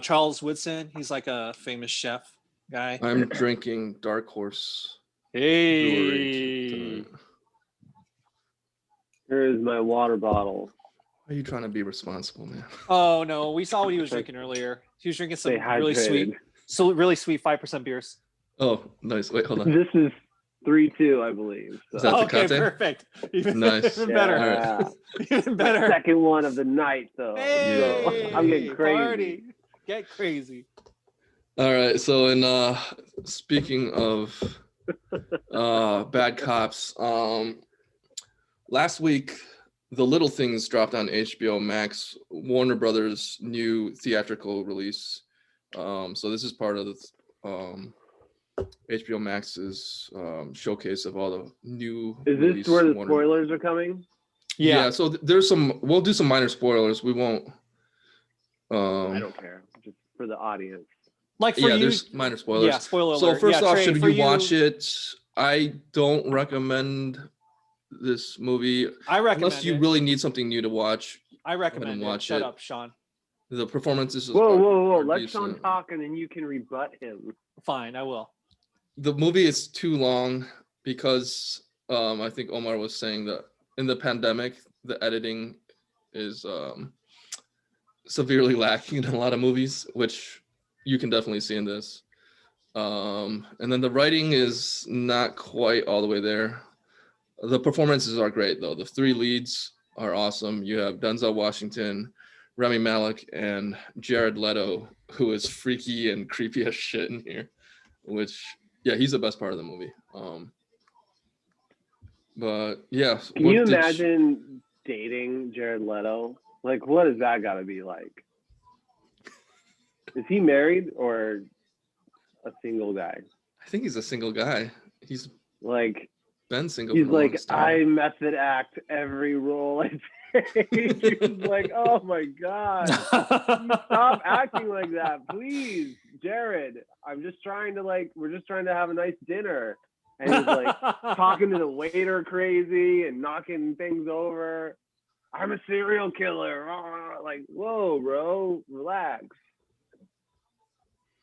Charles Woodson. He's like a famous chef guy. I'm drinking Dark Horse Hey. Brewery tonight. Here is my water bottle. Why are you trying to be responsible, man? Oh no, we saw what he was drinking earlier. He was drinking some Stay really sweet, hydrated. really sweet 5% beers. Oh, nice. Wait, hold on. This is 3-2, I believe. So. Is that the Okay, content? perfect. Even, Nice. even better. Yeah. Even The better. second one of the night, though. Hey, So I'm getting crazy. party. Get crazy. All right. So, in speaking of bad cops, last week The Little Things dropped on HBO Max, Warner Brothers' new theatrical release. So this is part of the HBO Max's showcase of all the new. Is this where the spoilers are coming? Yeah. So there's some. We'll do some minor spoilers. We won't. I don't care. Just for the audience? Like for Yeah, you, there's minor spoilers. yeah, spoiler So alert. first Yeah, off, Trey, should for you watch it? I don't recommend this movie I unless recommend you it. really need something new to watch. I Go ahead recommend and it. watch Shut it. up, Sean. The performances Whoa! are Let Sean decent. talk, and then you can rebut him. Fine, I will. The movie is too long because I think Omar was saying that in the pandemic, the editing is severely lacking in a lot of movies, which you can definitely see in this. And then the writing is not quite all the way there. The performances are great though. The three leads are awesome. You have Denzel Washington, Rami Malek, and Jared Leto, who is freaky and creepy as shit in here. Which, yeah, he's the best part of the movie. But yeah, Can you imagine dating Jared Leto? Like, what does that got to be like? Is he married or a single guy? I think he's a single guy. He's like been single. He's for the like, longest time. I method act every role I take. He's like, oh my god, stop acting like that, please, Jared. I'm just trying to we're just trying to have a nice dinner, and he's like talking to the waiter crazy and knocking things over. I'm a serial killer. Like, whoa, bro, relax.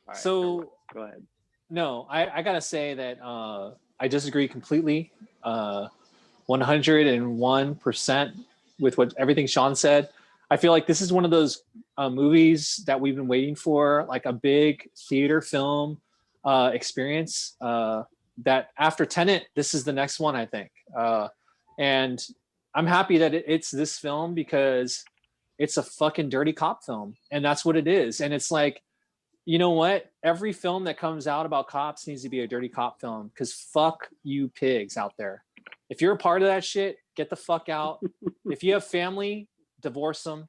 Right, So go ahead. No, I gotta say that I disagree completely, 101% with everything Sean said. I feel like this is one of those movies that we've been waiting for, like a big theater film experience. That after Tenet, this is the next one, I think. And I'm happy that it's this film because it's a fucking dirty cop film, and that's what it is. And it's like, you know what? Every film that comes out about cops needs to be a dirty cop film because fuck you pigs out there. If you're a part of that shit, get the fuck out. If you have family, divorce them.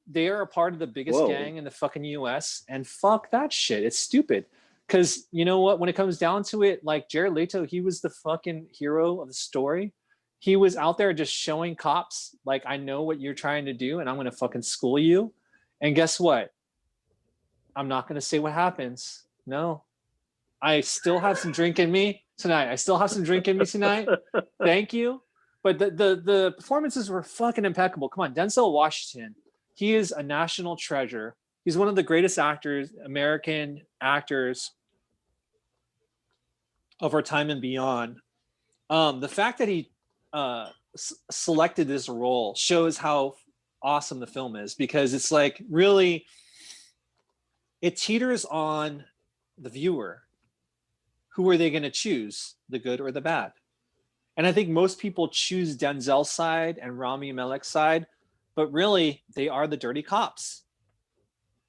They are a part of the biggest gang in the fucking US, and fuck that shit. It's stupid. Because you know what? When it comes down to it, like Jared Leto, he was the fucking hero of the story. He was out there just showing cops, like, I know what you're trying to do, and I'm going to fucking school you. And guess what? I'm not going to say what happens. No. I still have some drink in me tonight. Thank you. But the performances were fucking impeccable. Come on, Denzel Washington. He is a national treasure. He's one of the greatest actors, American actors of our time and beyond. The fact that he selected this role shows how awesome the film is, because it's like, really, it teeters on the viewer. Who are they going to choose, the good or the bad? And I think most people choose Denzel's side and Rami Malek's side, but really they are the dirty cops.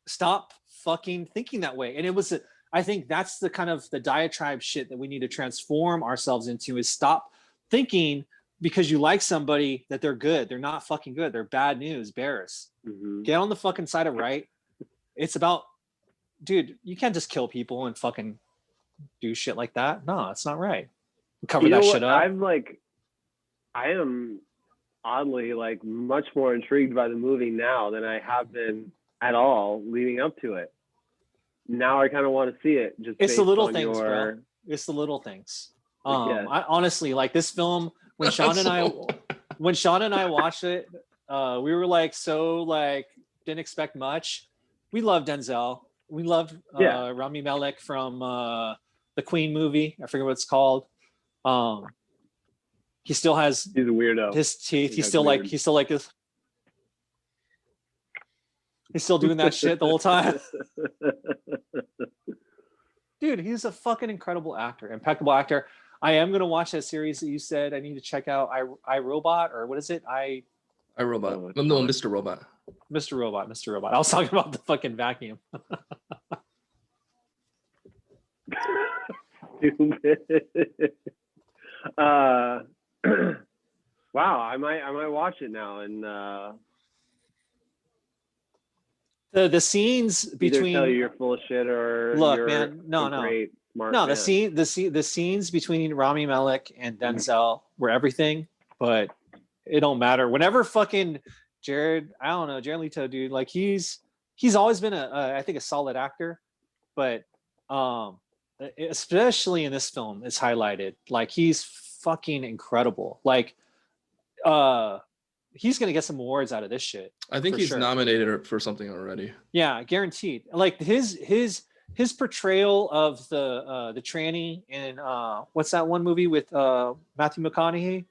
Stop fucking thinking that way. And I think that's the kind of the diatribe shit that we need to transform ourselves into, is stop thinking because you like somebody that they're good. They're not fucking good. They're bad news bears. Mm-hmm. Get on the fucking side of right. It's about, dude, you can't just kill people and fucking do shit like that. No, it's not right. Cover that shit up. I am oddly much more intrigued by the movie now than I have been at all leading up to it. Now I kind of want to see it. It's the little things, bro. It's the little things. I honestly, like this film, when Sean and I watched it, we were didn't expect much. We loved Denzel. We loved Rami Malek from the Queen movie. I forget what it's called. He still has. He's a weirdo. His teeth. He's still like this. He's still doing that shit the whole time. Dude, he's a fucking incredible actor, impeccable actor. I am gonna watch that series that you said I need to check out. I Robot, or what is it? I Robot. No, Mr. Robot. Mr. Robot. I was talking about the fucking vacuum. Stupid. Wow, I might watch it now, and the scenes between, either tell you you're full of shit, or look, you're man, great, smart no, man. the scenes between Rami Malek and Denzel were everything, but it don't matter. Whenever fucking Jared Leto, dude, like he's he's always been I think a solid actor, but especially in this film, it's highlighted. Like he's fucking incredible. Like he's gonna get some awards out of this shit. I think for he's sure. nominated for something already. Yeah, guaranteed. Like his portrayal of the tranny in what's that one movie with Matthew McConaughey?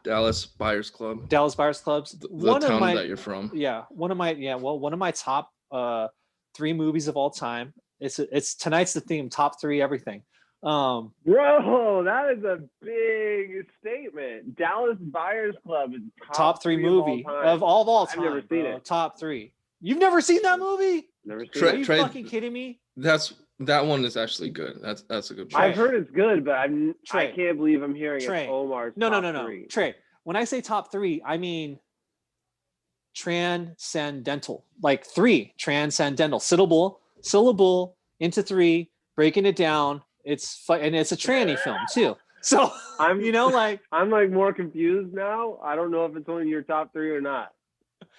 Dallas Buyers Club. Dallas Buyers Clubs. The town that you're from. Yeah, one of my top 3 movies of all time. It's tonight's the theme, top 3 everything. Bro, that is a big statement. Dallas Buyers Club is top 3 movie of all time. I've never seen it. Top 3. You've never seen that movie? Never seen Are it. you fucking kidding me? That one is actually good. That's a good choice. I've heard it's good, but I can't believe I'm hearing Trey. it's Omar's No. top 3. Trey, when I say top 3, I mean transcendental. Like 3, transcendental. Syllable into 3, breaking it down. And it's a tranny film too. So I'm like more confused now. I don't know if it's on your top 3 or not.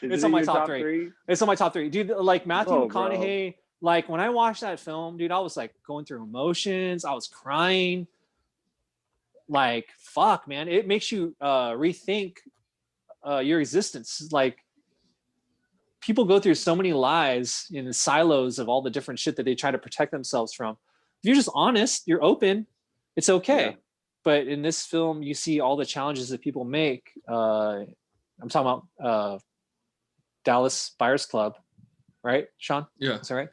It's on my top 3. It's on my top 3. Dude, like Matthew McConaughey, bro. Like when I watched that film, dude, I was like going through emotions. I was crying. Like, fuck, man. It makes you rethink your existence. Like people go through so many lies in the silos of all the different shit that they try to protect themselves from. If you're just honest, you're open, it's okay. Yeah. But in this film, you see all the challenges that people make. I'm talking about Dallas Buyers Club, right, Sean? Yeah. Is that right?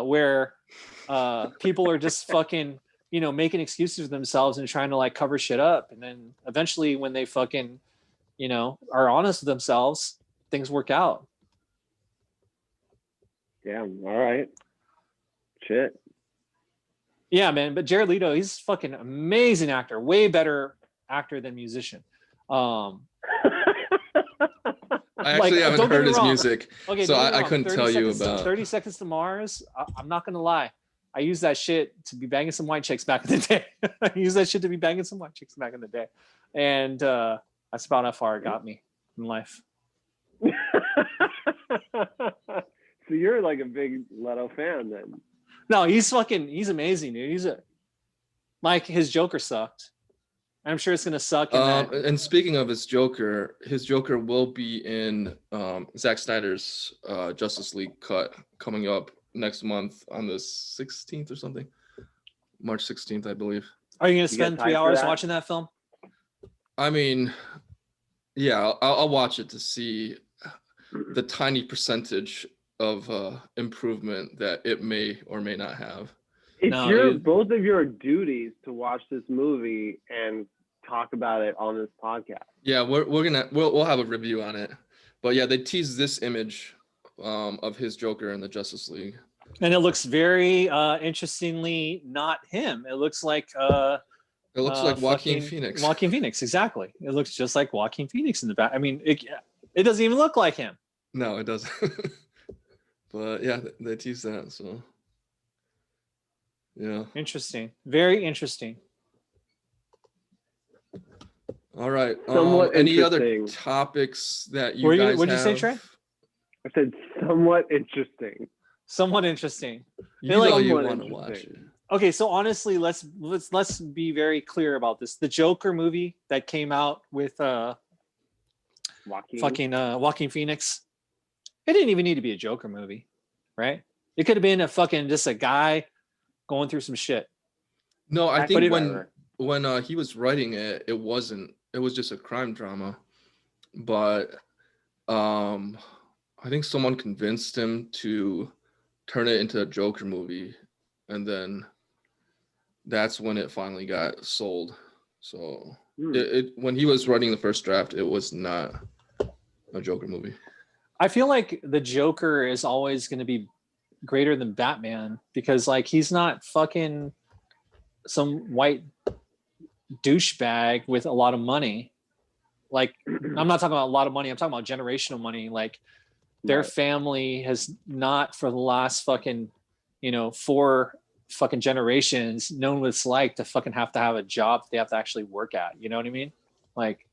Where people are just fucking, making excuses for themselves and trying to like cover shit up. And then eventually when they fucking, are honest with themselves, things work out. Yeah. All right. Shit. Yeah, man. But Jared Leto, he's fucking amazing actor, way better actor than musician. I actually haven't heard his music, okay, so I couldn't tell you about 30 Seconds to Mars. I'm not gonna lie, I used that shit to be banging some white chicks back in the day. And that's about how far it got me in life. So you're like a big Leto fan then? No, he's amazing, dude. Like his Joker sucked. I'm sure it's gonna suck. And speaking of his Joker will be in Zack Snyder's Justice League cut coming up next month on the 16th or something. March 16th, I believe. Are you gonna spend 3 hours watching that film? I mean, yeah, I'll watch it to see the tiny percentage of improvement that it may or may not have. It's both of your duties to watch this movie and talk about it on this podcast. Yeah, we'll have a review on it. But yeah, they teased this image of his Joker in the Justice League. And it looks very interestingly not him. It looks like Joaquin Phoenix. Joaquin Phoenix, exactly. It looks just like Joaquin Phoenix in the back. I mean, it doesn't even look like him. No, it doesn't. But yeah, they teased that, so yeah. Interesting. Very interesting. All right. Any other topics that you guys have? What'd you say, Trey? I said somewhat interesting. Somewhat interesting. You know you want to watch it. Okay, so honestly, let's be very clear about this. The Joker movie that came out with Joaquin Phoenix. It didn't even need to be a Joker movie, right? It could have been just a guy going through some shit. No, I think when he was writing it, it was just a crime drama. But I think someone convinced him to turn it into a Joker movie, and then that's when it finally got sold. So when he was writing the first draft, it was not a Joker movie. I feel like the Joker is always going to be greater than Batman because like he's not fucking some white douchebag with a lot of money. Like I'm not talking about a lot of money. I'm talking about generational money. Like their family has not for the last fucking, 4 fucking generations known what it's like to fucking have to have a job that they have to actually work at. You know what I mean? Like,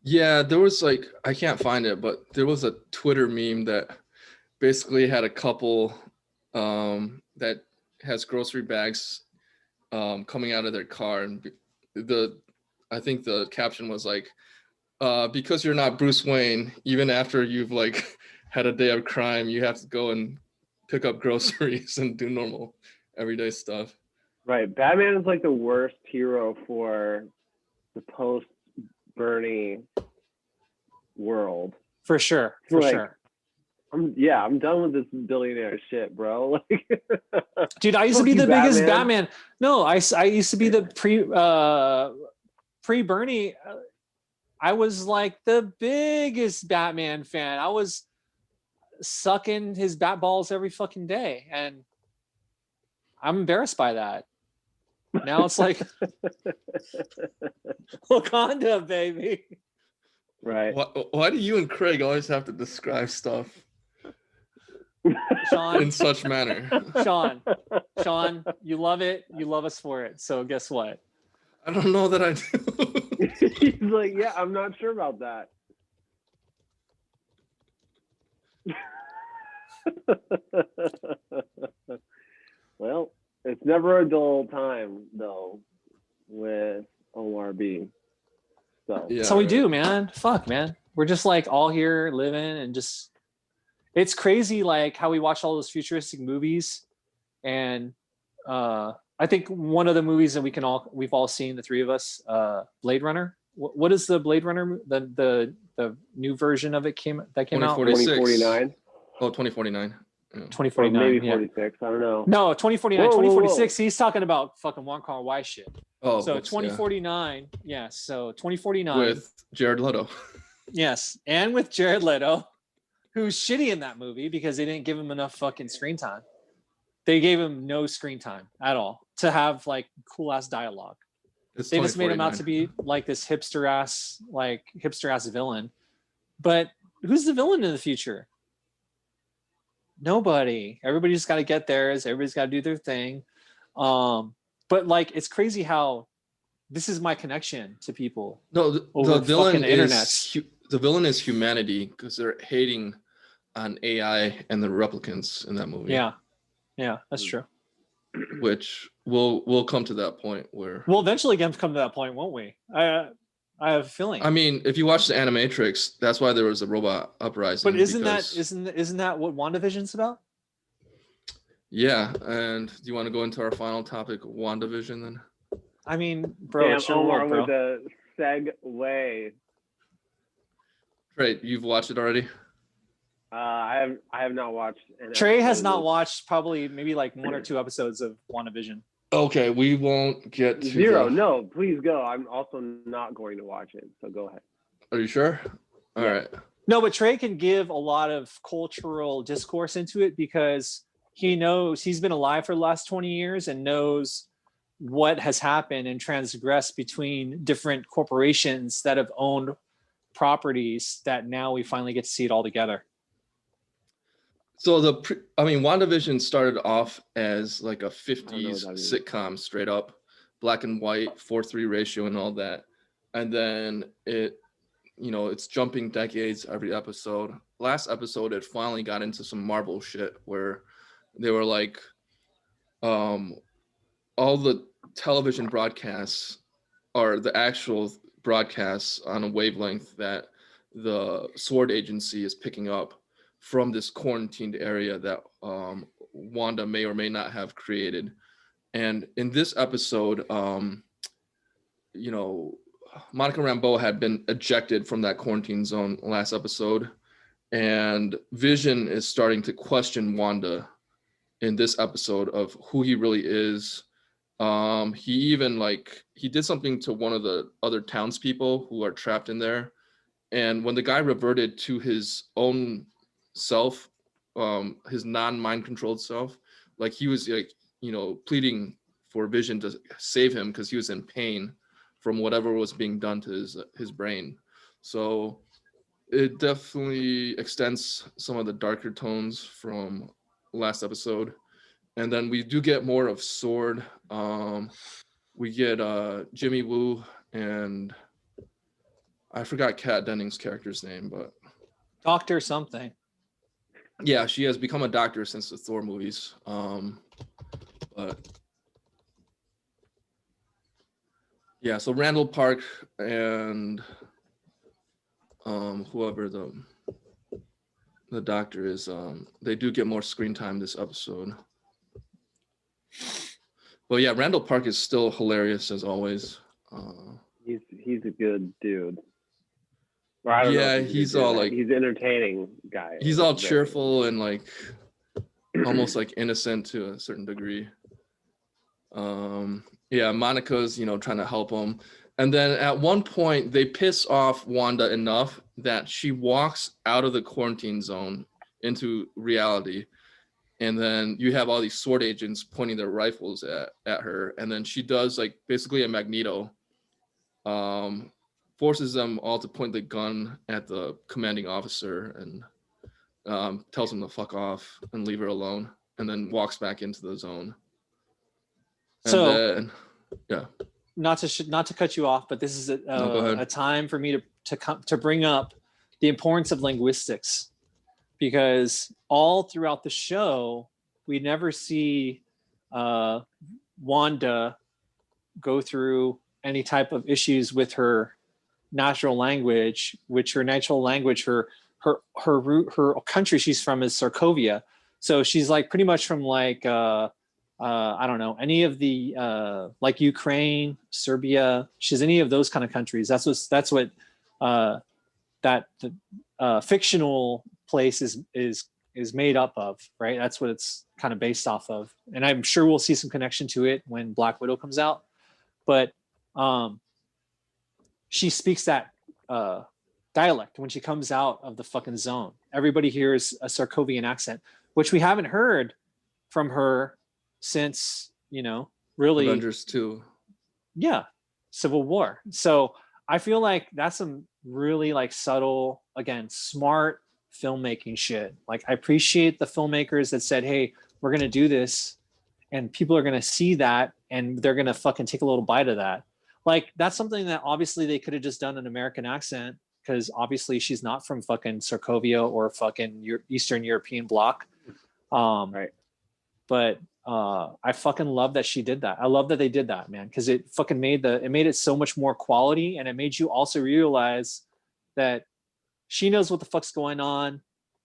yeah, there was I can't find it, but there was a Twitter meme that basically had a couple that has grocery bags coming out of their car, and I think the caption was like, because you're not Bruce Wayne, even after you've like had a day of crime, you have to go and pick up groceries and do normal everyday stuff. Right. Batman is like the worst hero for the post Bernie world. For sure. For Like, sure. I'm done with this billionaire shit, bro. Like, dude, I used to be the biggest Batman. No, I used to be the pre Bernie. I was like the biggest Batman fan. I was sucking his bat balls every fucking day, and I'm embarrassed by that. Now it's like Wakanda, baby. Right. Why do you and Craig always have to describe stuff Sean, in such manner? Sean, you love it. You love us for it. So guess what? I don't know that I do. He's like, yeah, I'm not sure about that. Well, it's never a dull time though with ORB. So yeah, that's how we do, man. Fuck, man. We're just like all here living and just. It's crazy, like how we watch all those futuristic movies, and I think one of the movies that we've all seen, the three of us, Blade Runner. What is the Blade Runner? The new version of it came out. 2049. Oh, 2049. Yeah. 2049. Maybe 46. I don't know. No, 2049. 2046. Whoa. He's talking about fucking Wong Kar-wai shit. Oh, so 2049. Yeah. Yes. So 2049 with Jared Leto. Yes, and with Jared Leto, who's shitty in that movie because they didn't give him enough fucking screen time. They gave him no screen time at all to have like cool ass dialogue. They just made him out to be like this hipster ass villain. But who's the villain in the future? Nobody. Everybody just got to get theirs. Everybody's got to do their thing. But like, it's crazy how this is my connection to people. No, the villain is the villain is humanity because they're hating on AI and the replicants in that movie. Yeah, that's true. Which we'll come to that point where we'll eventually come to that point, won't we? I have a feeling. I mean, if you watch the Animatrix, that's why there was a robot uprising. But isn't that what WandaVision's about? Yeah, and do you want to go into our final topic, WandaVision, then? I mean, bro, damn, it's your Omar world, bro. With the segue. Great, you've watched it already? I have not watched. Trey has not watched probably maybe like 1 or 2 episodes of WandaVision. Okay, we won't get to 0. No, please go. I'm also not going to watch it, so go ahead. Are you sure? All right. No, but Trey can give a lot of cultural discourse into it because he knows he's been alive for the last 20 years and knows what has happened and transgressed between different corporations that have owned properties that now we finally get to see it all together. So WandaVision started off as like a 50s sitcom, straight up, black and white, 4:3 ratio and all that. And then it's jumping decades every episode. Last episode, it finally got into some Marvel shit where they were like, all the television broadcasts are the actual broadcasts on a wavelength that the Sword Agency is picking up from this quarantined area that Wanda may or may not have created. And in this episode, Monica Rambeau had been ejected from that quarantine zone last episode. And Vision is starting to question Wanda in this episode of who he really is. He even he did something to one of the other townspeople who are trapped in there. And when the guy reverted to his own self, his non-mind controlled self, like he was pleading for Vision to save him because he was in pain from whatever was being done to his brain. So it definitely extends some of the darker tones from last episode. And then we do get more of Sword. We get Jimmy Woo and I forgot Kat Dennings' character's name, but Doctor something. Yeah, she has become a doctor since the Thor movies. But yeah, so Randall Park and whoever the doctor is, they do get more screen time this episode. But yeah, Randall Park is still hilarious as always. He's a good dude. Or I don't know. Yeah, If he's a good all dude. like, He's an entertaining guy. he's all cheerful and like almost like innocent to a certain degree. Yeah, Monica's, trying to help him. And then at one point they piss off Wanda enough that she walks out of the quarantine zone into reality. And then you have all these sword agents pointing their rifles at her. And then she does like basically a Magneto, forces them all to point the gun at the commanding officer and tells him to fuck off and leave her alone, and then walks back into the zone. And So then, yeah. Not to cut you off, but this is a time for me to bring up the importance of linguistics, because all throughout the show we never see Wanda go through any type of issues with her natural language, her country she's from is Sokovia. So she's like pretty much from like I don't know, any of the like Ukraine, Serbia. She's any of those kind of countries. That's what that fictional place is made up of, right? That's what it's kind of based off of, and I'm sure we'll see some connection to it when Black Widow comes out. But she speaks that dialect when she comes out of the fucking zone. Everybody hears a Sarkovian accent, which we haven't heard from her since, really Avengers 2. Yeah, Civil War. So I feel like that's some really like subtle, again, smart filmmaking shit. Like I appreciate the filmmakers that said, hey, we're going to do this and people are going to see that and they're going to fucking take a little bite of that. Like that's something that obviously they could have just done an American accent, because obviously she's not from fucking Sokovia or fucking Eastern European bloc. Right. But I fucking love that she did that. I love that they did that, man, because it fucking made it so much more quality, and it made you also realize that she knows what the fuck's going on.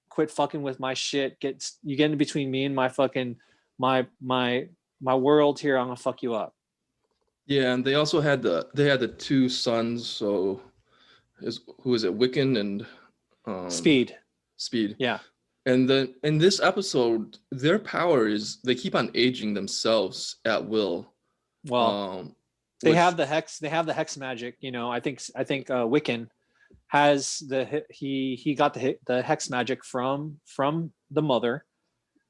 Quit fucking with my shit. Get in between me and my fucking my world here. I'm gonna fuck you up. Yeah, and they also had the two sons. So, who is it? Wiccan and Speed. Yeah. And then in this episode, their power is they keep on aging themselves at will. Well, they have the hex magic. I think Wiccan has he got the hex magic from the mother,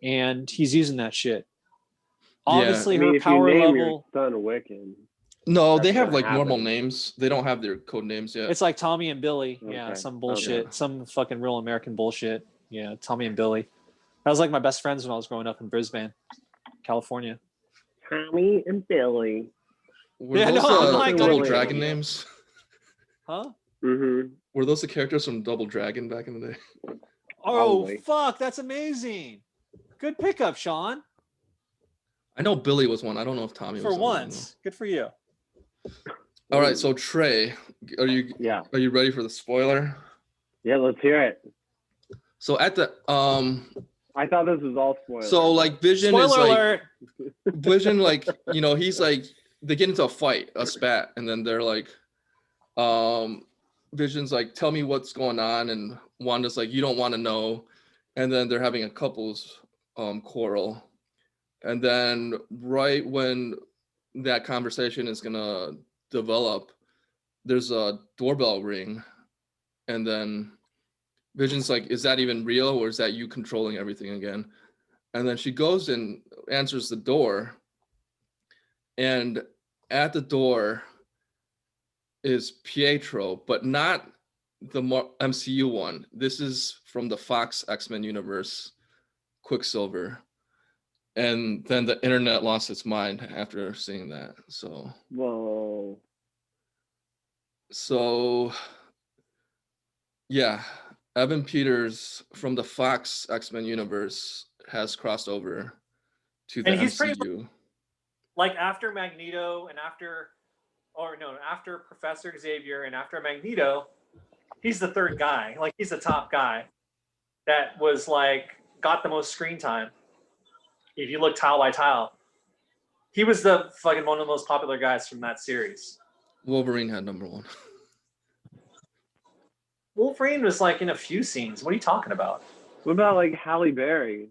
and he's using that shit. Obviously, her power level. Your son Wiccan. No, they have like normal names. They don't have their code names yet. It's like Tommy and Billy. Okay. Yeah, some bullshit, some fucking real American bullshit. Yeah, Tommy and Billy. That was like my best friends when I was growing up in Brisbane, California. Tommy and Billy. Were those Double Dragon names? Huh? Mm-hmm. Were those the characters from Double Dragon back in the day? Oh, fuck, that's amazing. Good pickup, Sean. I know Billy was one. I don't know if Tommy was for once. Good for you. All right, so Trey, are you ready for the spoiler? Yeah, let's hear it. So at the I thought this was all spoilers. So like Vision Spoiler is like alert. Vision, like, he's like, they get into a fight, a spat, and then they're like, Vision's like, tell me what's going on, and Wanda's like, you don't want to know, and then they're having a couples quarrel, and then right when that conversation is gonna develop, there's a doorbell ring, and then Vision's like, is that even real, or is that you controlling everything again? And then she goes and answers the door, and at the door is Pietro, but not the MCU one. This is from the Fox X-Men universe, Quicksilver. And then the internet lost its mind after seeing that. Whoa. So yeah, Evan Peters from the Fox X-Men universe has crossed over to the And he's pretty MCU. like after Magneto and after Professor Xavier and after Magneto, he's the third guy. Like he's the top guy that was like got the most screen time. If you look tile by tile, he was the fucking one of the most popular guys from that series. Wolverine had number 1. Wolverine was like in a few scenes. What are you talking about? What about like Halle Berry?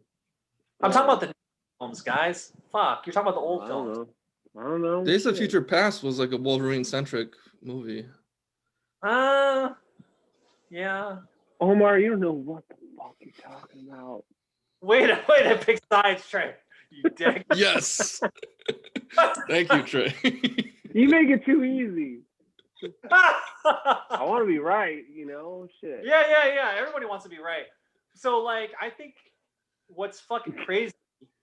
I'm talking about the new films, guys. Fuck, you're talking about the old films. I don't know. Days of Shit. Future Past was like a Wolverine-centric movie. Yeah. Omar, you don't know what the fuck you're talking about. Way to pick sides, Trey. You dick. Yes. Thank you, Trey. You make it too easy. I want to be right, shit. Yeah. Everybody wants to be right. So, like, I think what's fucking crazy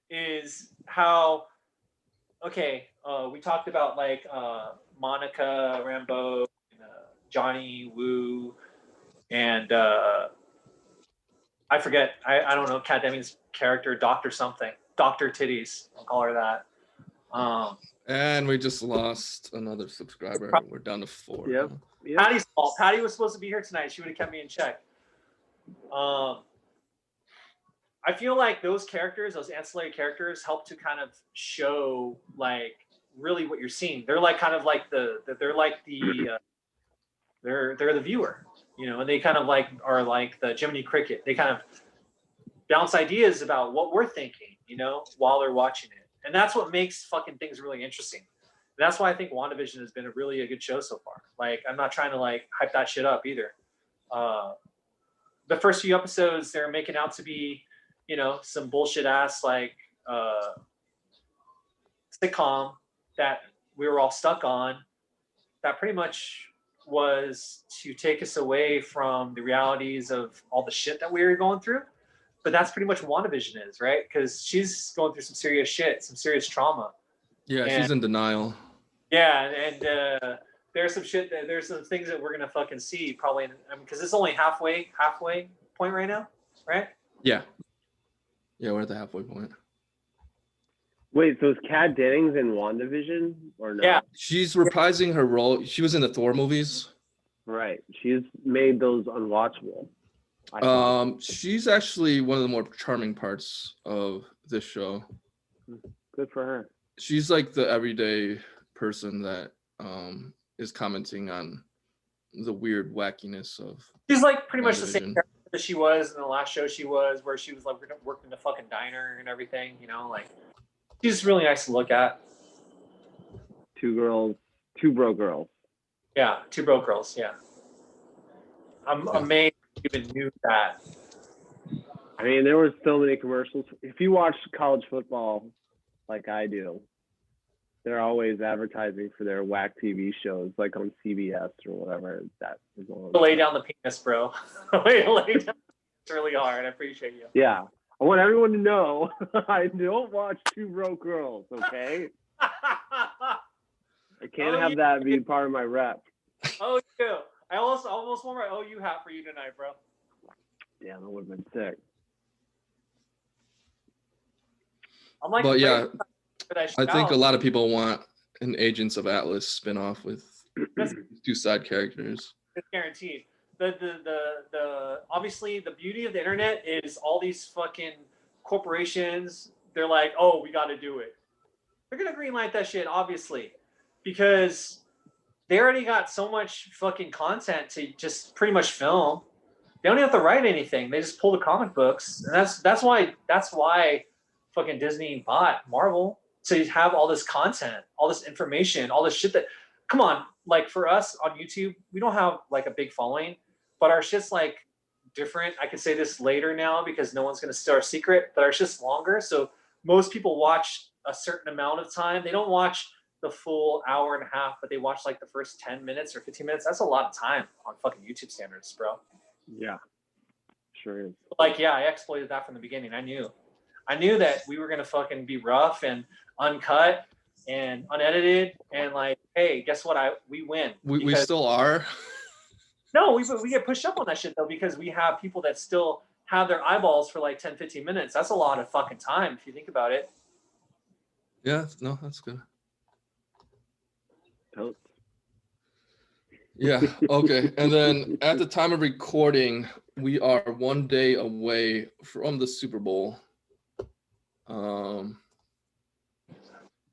is how, we talked about, like, Monica Rambeau, and, Johnny Woo, and I forget, I don't know, Kat Dennings' character, Dr. something. Dr. Titties, I'll call her that. And we just lost another subscriber. We're down to 4. Yep. now. Patty's fault. Patty was supposed to be here tonight. She would have kept me in check. I feel like those characters, those ancillary characters, help to kind of show like really what you're seeing. They're like kind of like they're the viewer, and they kind of like are like the Jiminy Cricket. They kind of bounce ideas about what we're thinking, while they're watching it. And that's what makes fucking things really interesting. And that's why I think WandaVision has been a good show so far. Like, I'm not trying to like hype that shit up either. The first few episodes, they're making out to be, some bullshit ass like sitcom that we were all stuck on. That pretty much was to take us away from the realities of all the shit that we were going through. But that's pretty much what WandaVision is, right? Because she's going through some serious shit, some serious trauma. Yeah, she's in denial. Yeah, and there's some shit there's some things that we're gonna fucking see probably, because it's only halfway point right now, right? Yeah, we're at the halfway point. Wait, so is Kat Dennings in WandaVision or no? Yeah. She's reprising her role. She was in the Thor movies. Right. She's made those unwatchable. She's actually one of the more charming parts of this show. Good for her. She's like the everyday person that is commenting on the weird wackiness of. She's like pretty much the same WandaVision. character that she was in the last show she was, where she was like working the fucking diner and everything, like she's really nice to look at. Two broke girls. Yeah, 2 broke girls, yeah. I'm amazed you even knew that. I mean, there were so many commercials. If you watch college football like I do, they're always advertising for their whack TV shows, like on CBS or whatever. That is one of them. Lay down the penis, bro. Lay down it's really hard. I appreciate you. Yeah. I want everyone to know I don't watch 2 broke girls, okay? I can't have that be part of my rep. Oh, you. I almost wore my OU hat for you tonight, bro. Damn, that would have been sick. I'm like, But yeah, I think a lot of people want an Agents of Atlas spinoff with 2 side characters. It's guaranteed. The obviously the beauty of the internet is all these fucking corporations. They're like, oh, we got to do it. They're gonna greenlight that shit, obviously, because they already got so much fucking content to just pretty much film. They don't even have to write anything. They just pull the comic books, and that's why fucking Disney bought Marvel, to have all this content, all this information, all this shit that, come on, like for us on YouTube, we don't have like a big following, but our shit's like different. I can say this later now because no one's gonna steal our secret, but our shit's longer. So most people watch a certain amount of time. They don't watch the full hour and a half, but they watch like the first 10 minutes or 15 minutes. That's a lot of time on fucking YouTube standards, bro. Yeah, sure is. Like, yeah, I exploited that from the beginning. I knew that we were gonna fucking be rough and uncut and unedited, and like, hey, guess what? We win. We still are. No, we get pushed up on that shit though because we have people that still have their eyeballs for like 10, 15 minutes. That's a lot of fucking time if you think about it. Yeah, no, that's good. Totes. Yeah, okay. And then at the time of recording, we are 1 day away from the Super Bowl.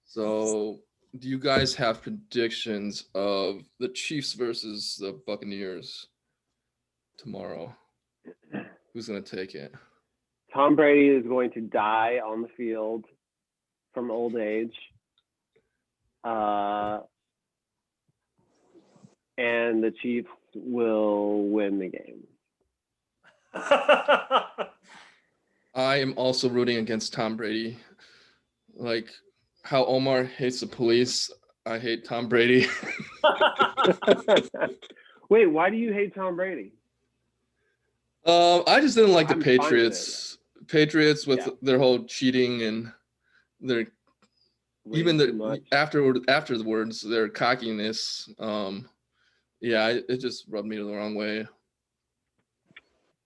So do you guys have predictions of the Chiefs versus the Buccaneers tomorrow? Who's gonna take it? Tom Brady is going to die on the field from old age. And the Chiefs will win the game. I am also rooting against Tom Brady. Like how Omar hates the police, I hate Tom Brady. Wait, why do you hate Tom Brady? I just didn't like the I'm fine with Patriots. Patriots with their whole cheating and their afterwards their cockiness. It just rubbed me the wrong way.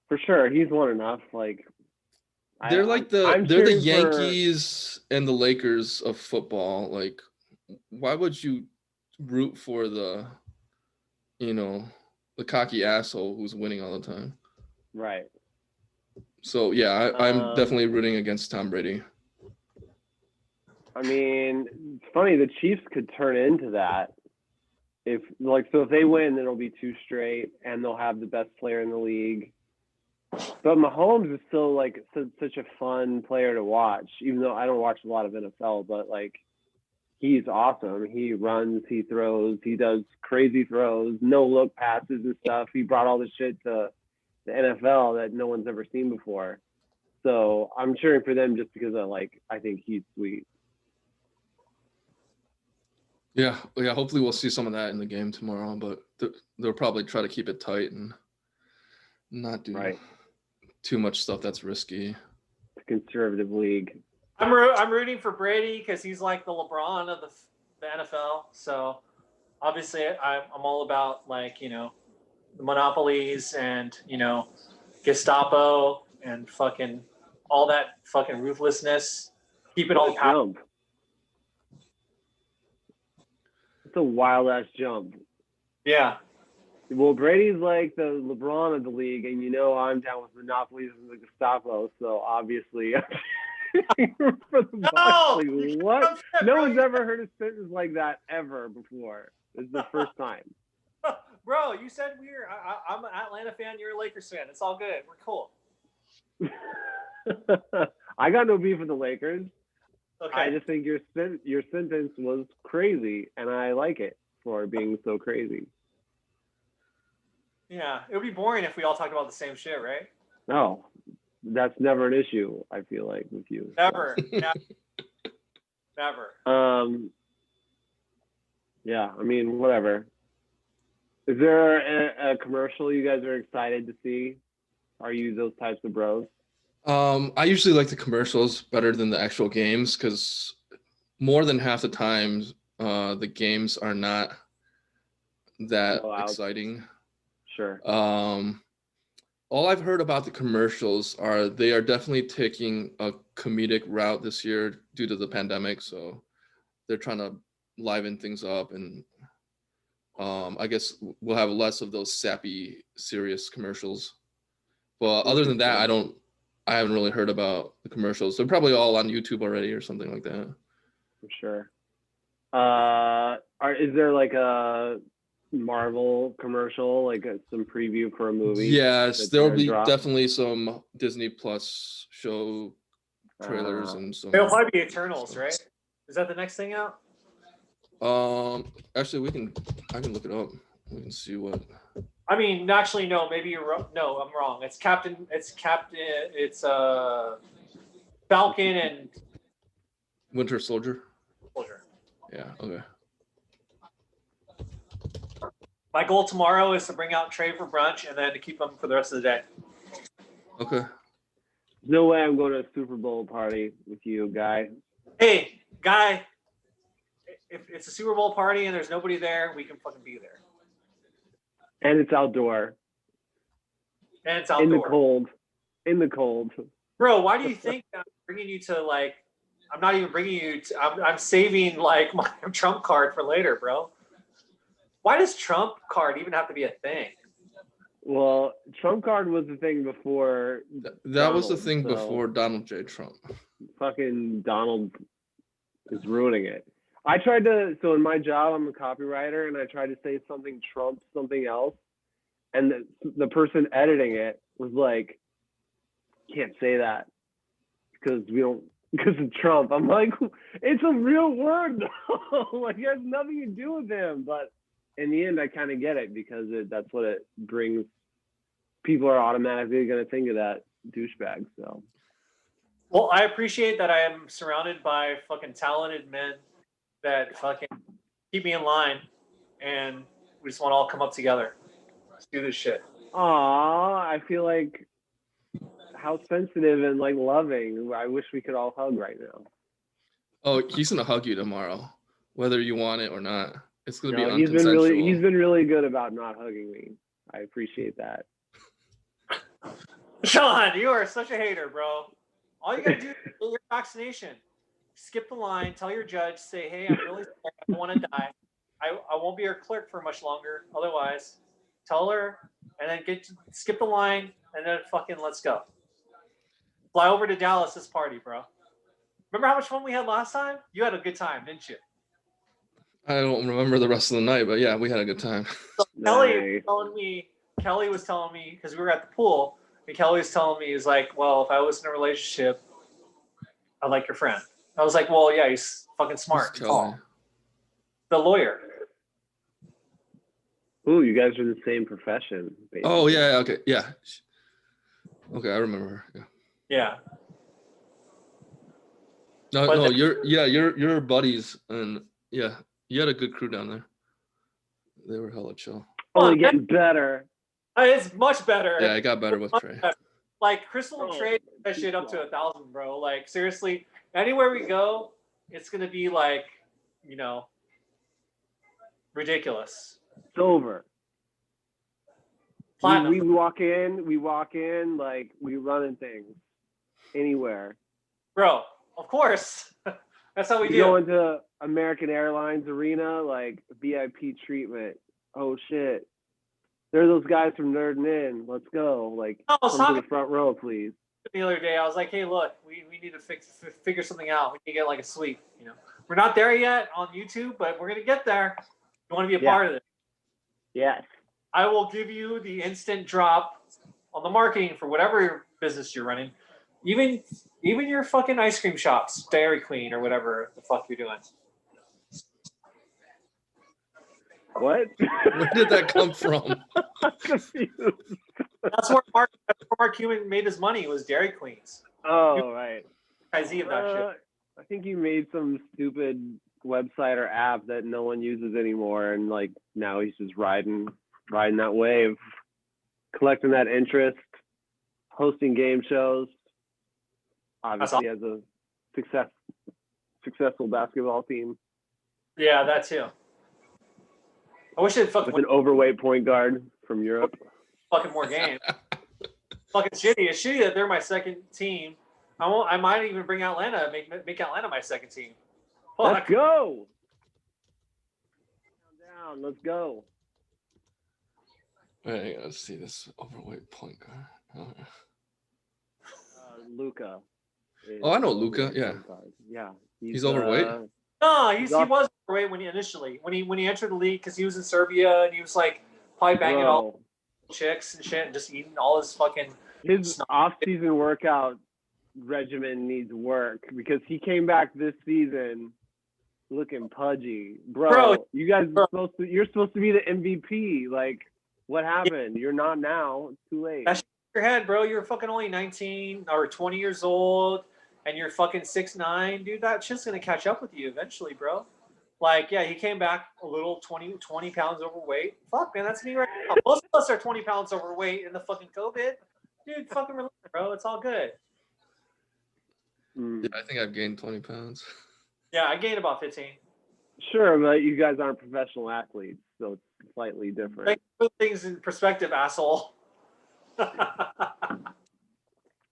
For sure, he's won enough. Like they're the Yankees and the Lakers of football. Like, why would you root for the cocky asshole who's winning all the time? Right. So yeah, I'm definitely rooting against Tom Brady. I mean, it's funny. The Chiefs could turn into that. If they win, it'll be 2 straight, and they'll have the best player in the league. But Mahomes is still like such a fun player to watch, even though I don't watch a lot of NFL. But like, he's awesome. He runs, he throws, he does crazy throws, no look passes and stuff. He brought all this shit to the NFL that no one's ever seen before. So I'm cheering for them just because I think he's sweet. Yeah. Hopefully we'll see some of that in the game tomorrow, but they'll probably try to keep it tight and not do too much stuff that's risky. It's a conservative league. I'm rooting for Brady because he's like the LeBron of the NFL. So obviously I'm all about the monopolies and Gestapo and fucking all that fucking ruthlessness. Keep it all jump. It's a wild ass jump. Yeah. Well, Brady's like the LeBron of the league, and I'm down with monopolies and the Gestapo, so obviously for the Bucks. Like, what? No one's ever heard a sentence like that ever before. It's the first time. Bro, you said I'm an Atlanta fan, you're a Lakers fan. It's all good. We're cool. I got no beef with the Lakers. Okay. I just think your sentence was crazy, and I like it for being so crazy. Yeah, it would be boring if we all talked about the same shit, right? No, that's never an issue, I feel like, with you. Never. Never. Yeah, I mean, whatever. Is there a commercial you guys are excited to see? Are you those types of bros? I usually like the commercials better than the actual games because more than half the time the games are not that exciting. Sure. All I've heard about the commercials are they are definitely taking a comedic route this year due to the pandemic. So they're trying to liven things up, and I guess we'll have less of those sappy, serious commercials. But other than that, I haven't really heard about the commercials. They're probably all on YouTube already or something like that. For sure. Is there like a Marvel commercial, like some preview for a movie? Yes, there will be definitely some Disney Plus show trailers and some. It'll probably be Eternals, right? Is that the next thing out? Actually, I can look it up. We can see what. I mean, actually, no. Maybe you're wrong. No, I'm wrong. It's Falcon and Winter Soldier. Yeah. Okay. My goal tomorrow is to bring out Trey for brunch and then to keep him for the rest of the day. Okay. No way I'm going to a Super Bowl party with you, Guy. Hey, Guy, if it's a Super Bowl party and there's nobody there, we can fucking be there. And it's outdoor. And it's outdoor. In the cold. In the cold. Bro, why do you think I'm bringing you to like? I'm not even bringing you. I'm saving like my Trump card for later, bro. Why does Trump card even have to be a thing? Well, Trump card was the thing before. That was the Donald, thing so before Donald J. Trump. fucking Donald is ruining it. I tried to. So in my job, I'm a copywriter, and I tried to say something Trump, something else, and the person editing it was like, "Can't say that because we don't." Because of Trump. I'm like, it's a real word though. Like, it has nothing to do with him. But in the end, I kind of get it because that's what it brings. People are automatically going to think of that douchebag. So, Well, I appreciate that I am surrounded by fucking talented men that fucking keep me in line, and we just want to all come up together. Let's do this shit. I feel like how sensitive and like loving. I wish we could all hug right now. Oh, he's gonna hug you tomorrow, whether you want it or not. It's gonna be No, unconsensual. he's been really good about not hugging me. I appreciate that. Sean, you are such a hater, bro. All you gotta do is get your vaccination. Skip the line, tell your judge, say, hey, I'm really sorry, I don't want to die. I won't be your clerk for much longer. Otherwise, tell her, and then skip the line, and then fucking let's go. Fly over to Dallas this party, bro. Remember how much fun we had last time? You had a good time, didn't you? I don't remember the rest of the night, but yeah, we had a good time. So Kelly was telling me, because we were at the pool, and Kelly was telling me, he's like, well, if I was in a relationship, I'd like your friend. I was like, well, yeah, he's fucking smart. Who's Kelly? The lawyer. Ooh, you guys are in the same profession. Basically. Oh yeah, okay, yeah. Okay, I remember her. Yeah. Yeah. No, you're buddies, and yeah, you had a good crew down there. They were hella chill. Only getting better. It's much better. Yeah, it got better with Trey. Like Crystal and Trey that shit up to 1,000, bro. Like seriously, anywhere we go, it's gonna be like, ridiculous. It's over. Platinum. We walk in like we running things anywhere. Bro, of course. That's how we do. Go into American Airlines Arena, like VIP treatment. Oh shit. They're those guys from NerdinIn. Let's go. Like, come to the front row, please. The other day, I was like, hey, look, we need to figure something out. We need to get like a suite. We're not there yet on YouTube, but we're gonna get there. You want to be a part of it? Yes. I will give you the instant drop on the marketing for whatever business you're running. Even your fucking ice cream shops, Dairy Queen or whatever the fuck you're doing. What? Where did that come from? I'm confused. That's where Mark Cuban made his money, was Dairy Queens. Oh, right. Of that shit. I think you made some stupid website or app that no one uses anymore, and like now he's just riding that wave, collecting that interest, hosting game shows. Obviously, has a successful basketball team. Yeah, that too. I wish it fucking with an overweight point guard from Europe. Fucking more game. Fucking shitty. It's shitty that they're my second team. I might even bring Atlanta, make Atlanta my second team. Fuck. Let's go. Down. Let's go. Wait, I gotta see this overweight point guard. Luca. Oh, I know Luca. Yeah. Yeah. He's overweight. No, he was overweight when he entered the league because he was in Serbia and he was like probably banging all chicks and shit and just eating all his fucking. His off-season workout regimen needs work because he came back this season looking pudgy, bro. You guys you're supposed to be the MVP. Like, what happened? You're not now. It's too late. That's your head, bro. You're fucking only 19 or 20 years old. And you're fucking 6'9", dude, that shit's gonna catch up with you eventually, bro. Like, yeah, he came back a little 20 pounds overweight. Fuck, man, that's me right now. Most of us are 20 pounds overweight in the fucking COVID. Dude, fucking relax, bro. It's all good. Yeah, I think I've gained 20 pounds. Yeah, I gained about 15. Sure, but you guys aren't professional athletes, so slightly different. Like, put things in perspective, asshole.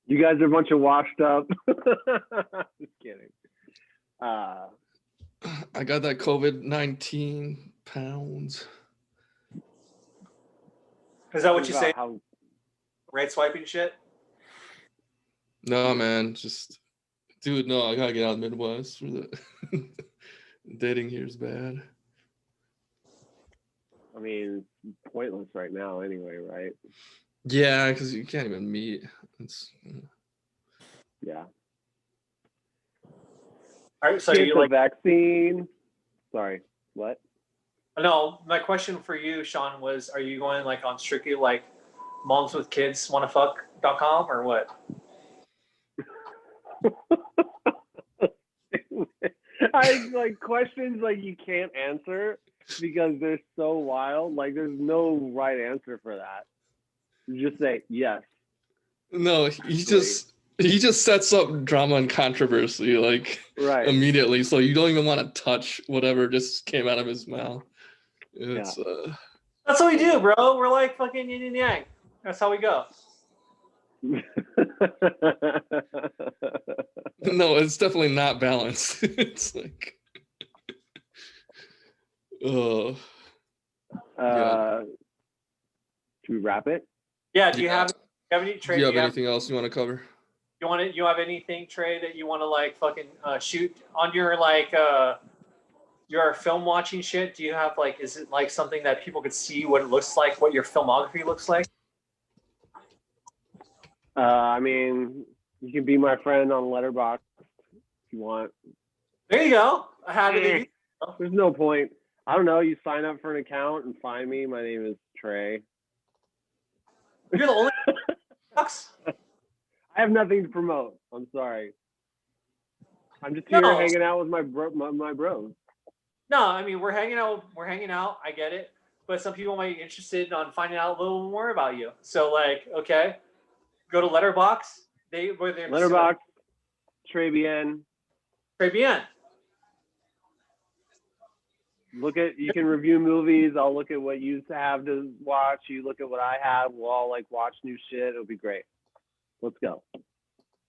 You guys are a bunch of washed up. Just kidding. I got that COVID-19 pounds. Is that what you say? How, Right swiping shit? No, man, just dude. No, I gotta get out of the Midwest for the dating here is bad. I mean, it's pointless right now anyway, right? Yeah, because you can't even meet. It's Yeah. All right, so Get you the like vaccine. Sorry, what? no, my question for you, Sean, was are you going like on strictly like momswithkidswannafuck.com or what? I like questions like you can't answer because they're so wild. Like there's no right answer for that. You just say yes. no, he just sets up drama and controversy like Right. immediately, so you don't even want to touch whatever just came out of his mouth. It's That's what we do, bro. We're like fucking yin and yang. That's how we go. no, it's definitely not balanced. It's like, yeah. Should we wrap it? Yeah. Do you have any Do Trey? you have anything else you want to cover? You have anything, Trey, that you want to like fucking shoot on your like your film watching shit? Do you have like, is it like something that people could see what it looks like, what your filmography looks like? I mean, you can be my friend on Letterboxd if you want. There you go. I have it. There's no point. I don't know. You sign up for an account and find me. My name is Trey. You're the only. Sucks. I have nothing to promote. I'm sorry. I'm just here hanging out with my bros. No, I mean we're hanging out. I get it, but some people might be interested on finding out a little more about you. So like, okay, go to Letterboxd. Letterboxd, Trey Bien. Trey Bien. You can review movies. I'll look at what you have to watch. You look at what I have. We'll all like watch new shit. It'll be great. Let's go.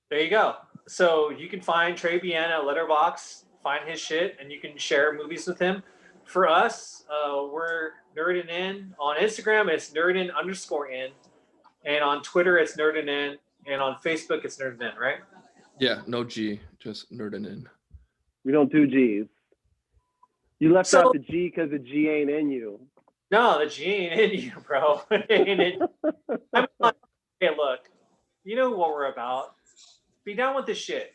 There you go. So you can find Trey Bien at Letterboxd, find his shit, and you can share movies with him. For us, we're NerdinIn. On Instagram, it's NerdinIn_in. And on Twitter, it's NerdinIn. And on Facebook, it's NerdinIn, right? Yeah, no G, just NerdinIn. We don't do G's. You left out the G because the G ain't in you. No, the G ain't in you, bro. Hey, look, you know what we're about. Be down with this shit.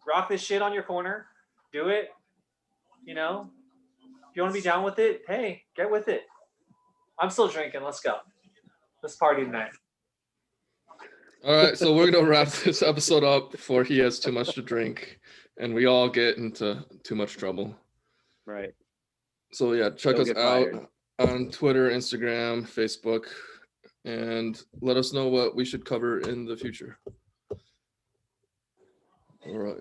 Rock this shit on your corner. Do it. You know, if you want to be down with it, hey, get with it. I'm still drinking. Let's go. Let's party tonight. All right, so we're gonna wrap this episode up before he has too much to drink, and we all get into too much trouble. Right. So yeah, check us out on Twitter, Instagram, Facebook, and let us know what we should cover in the future. All right.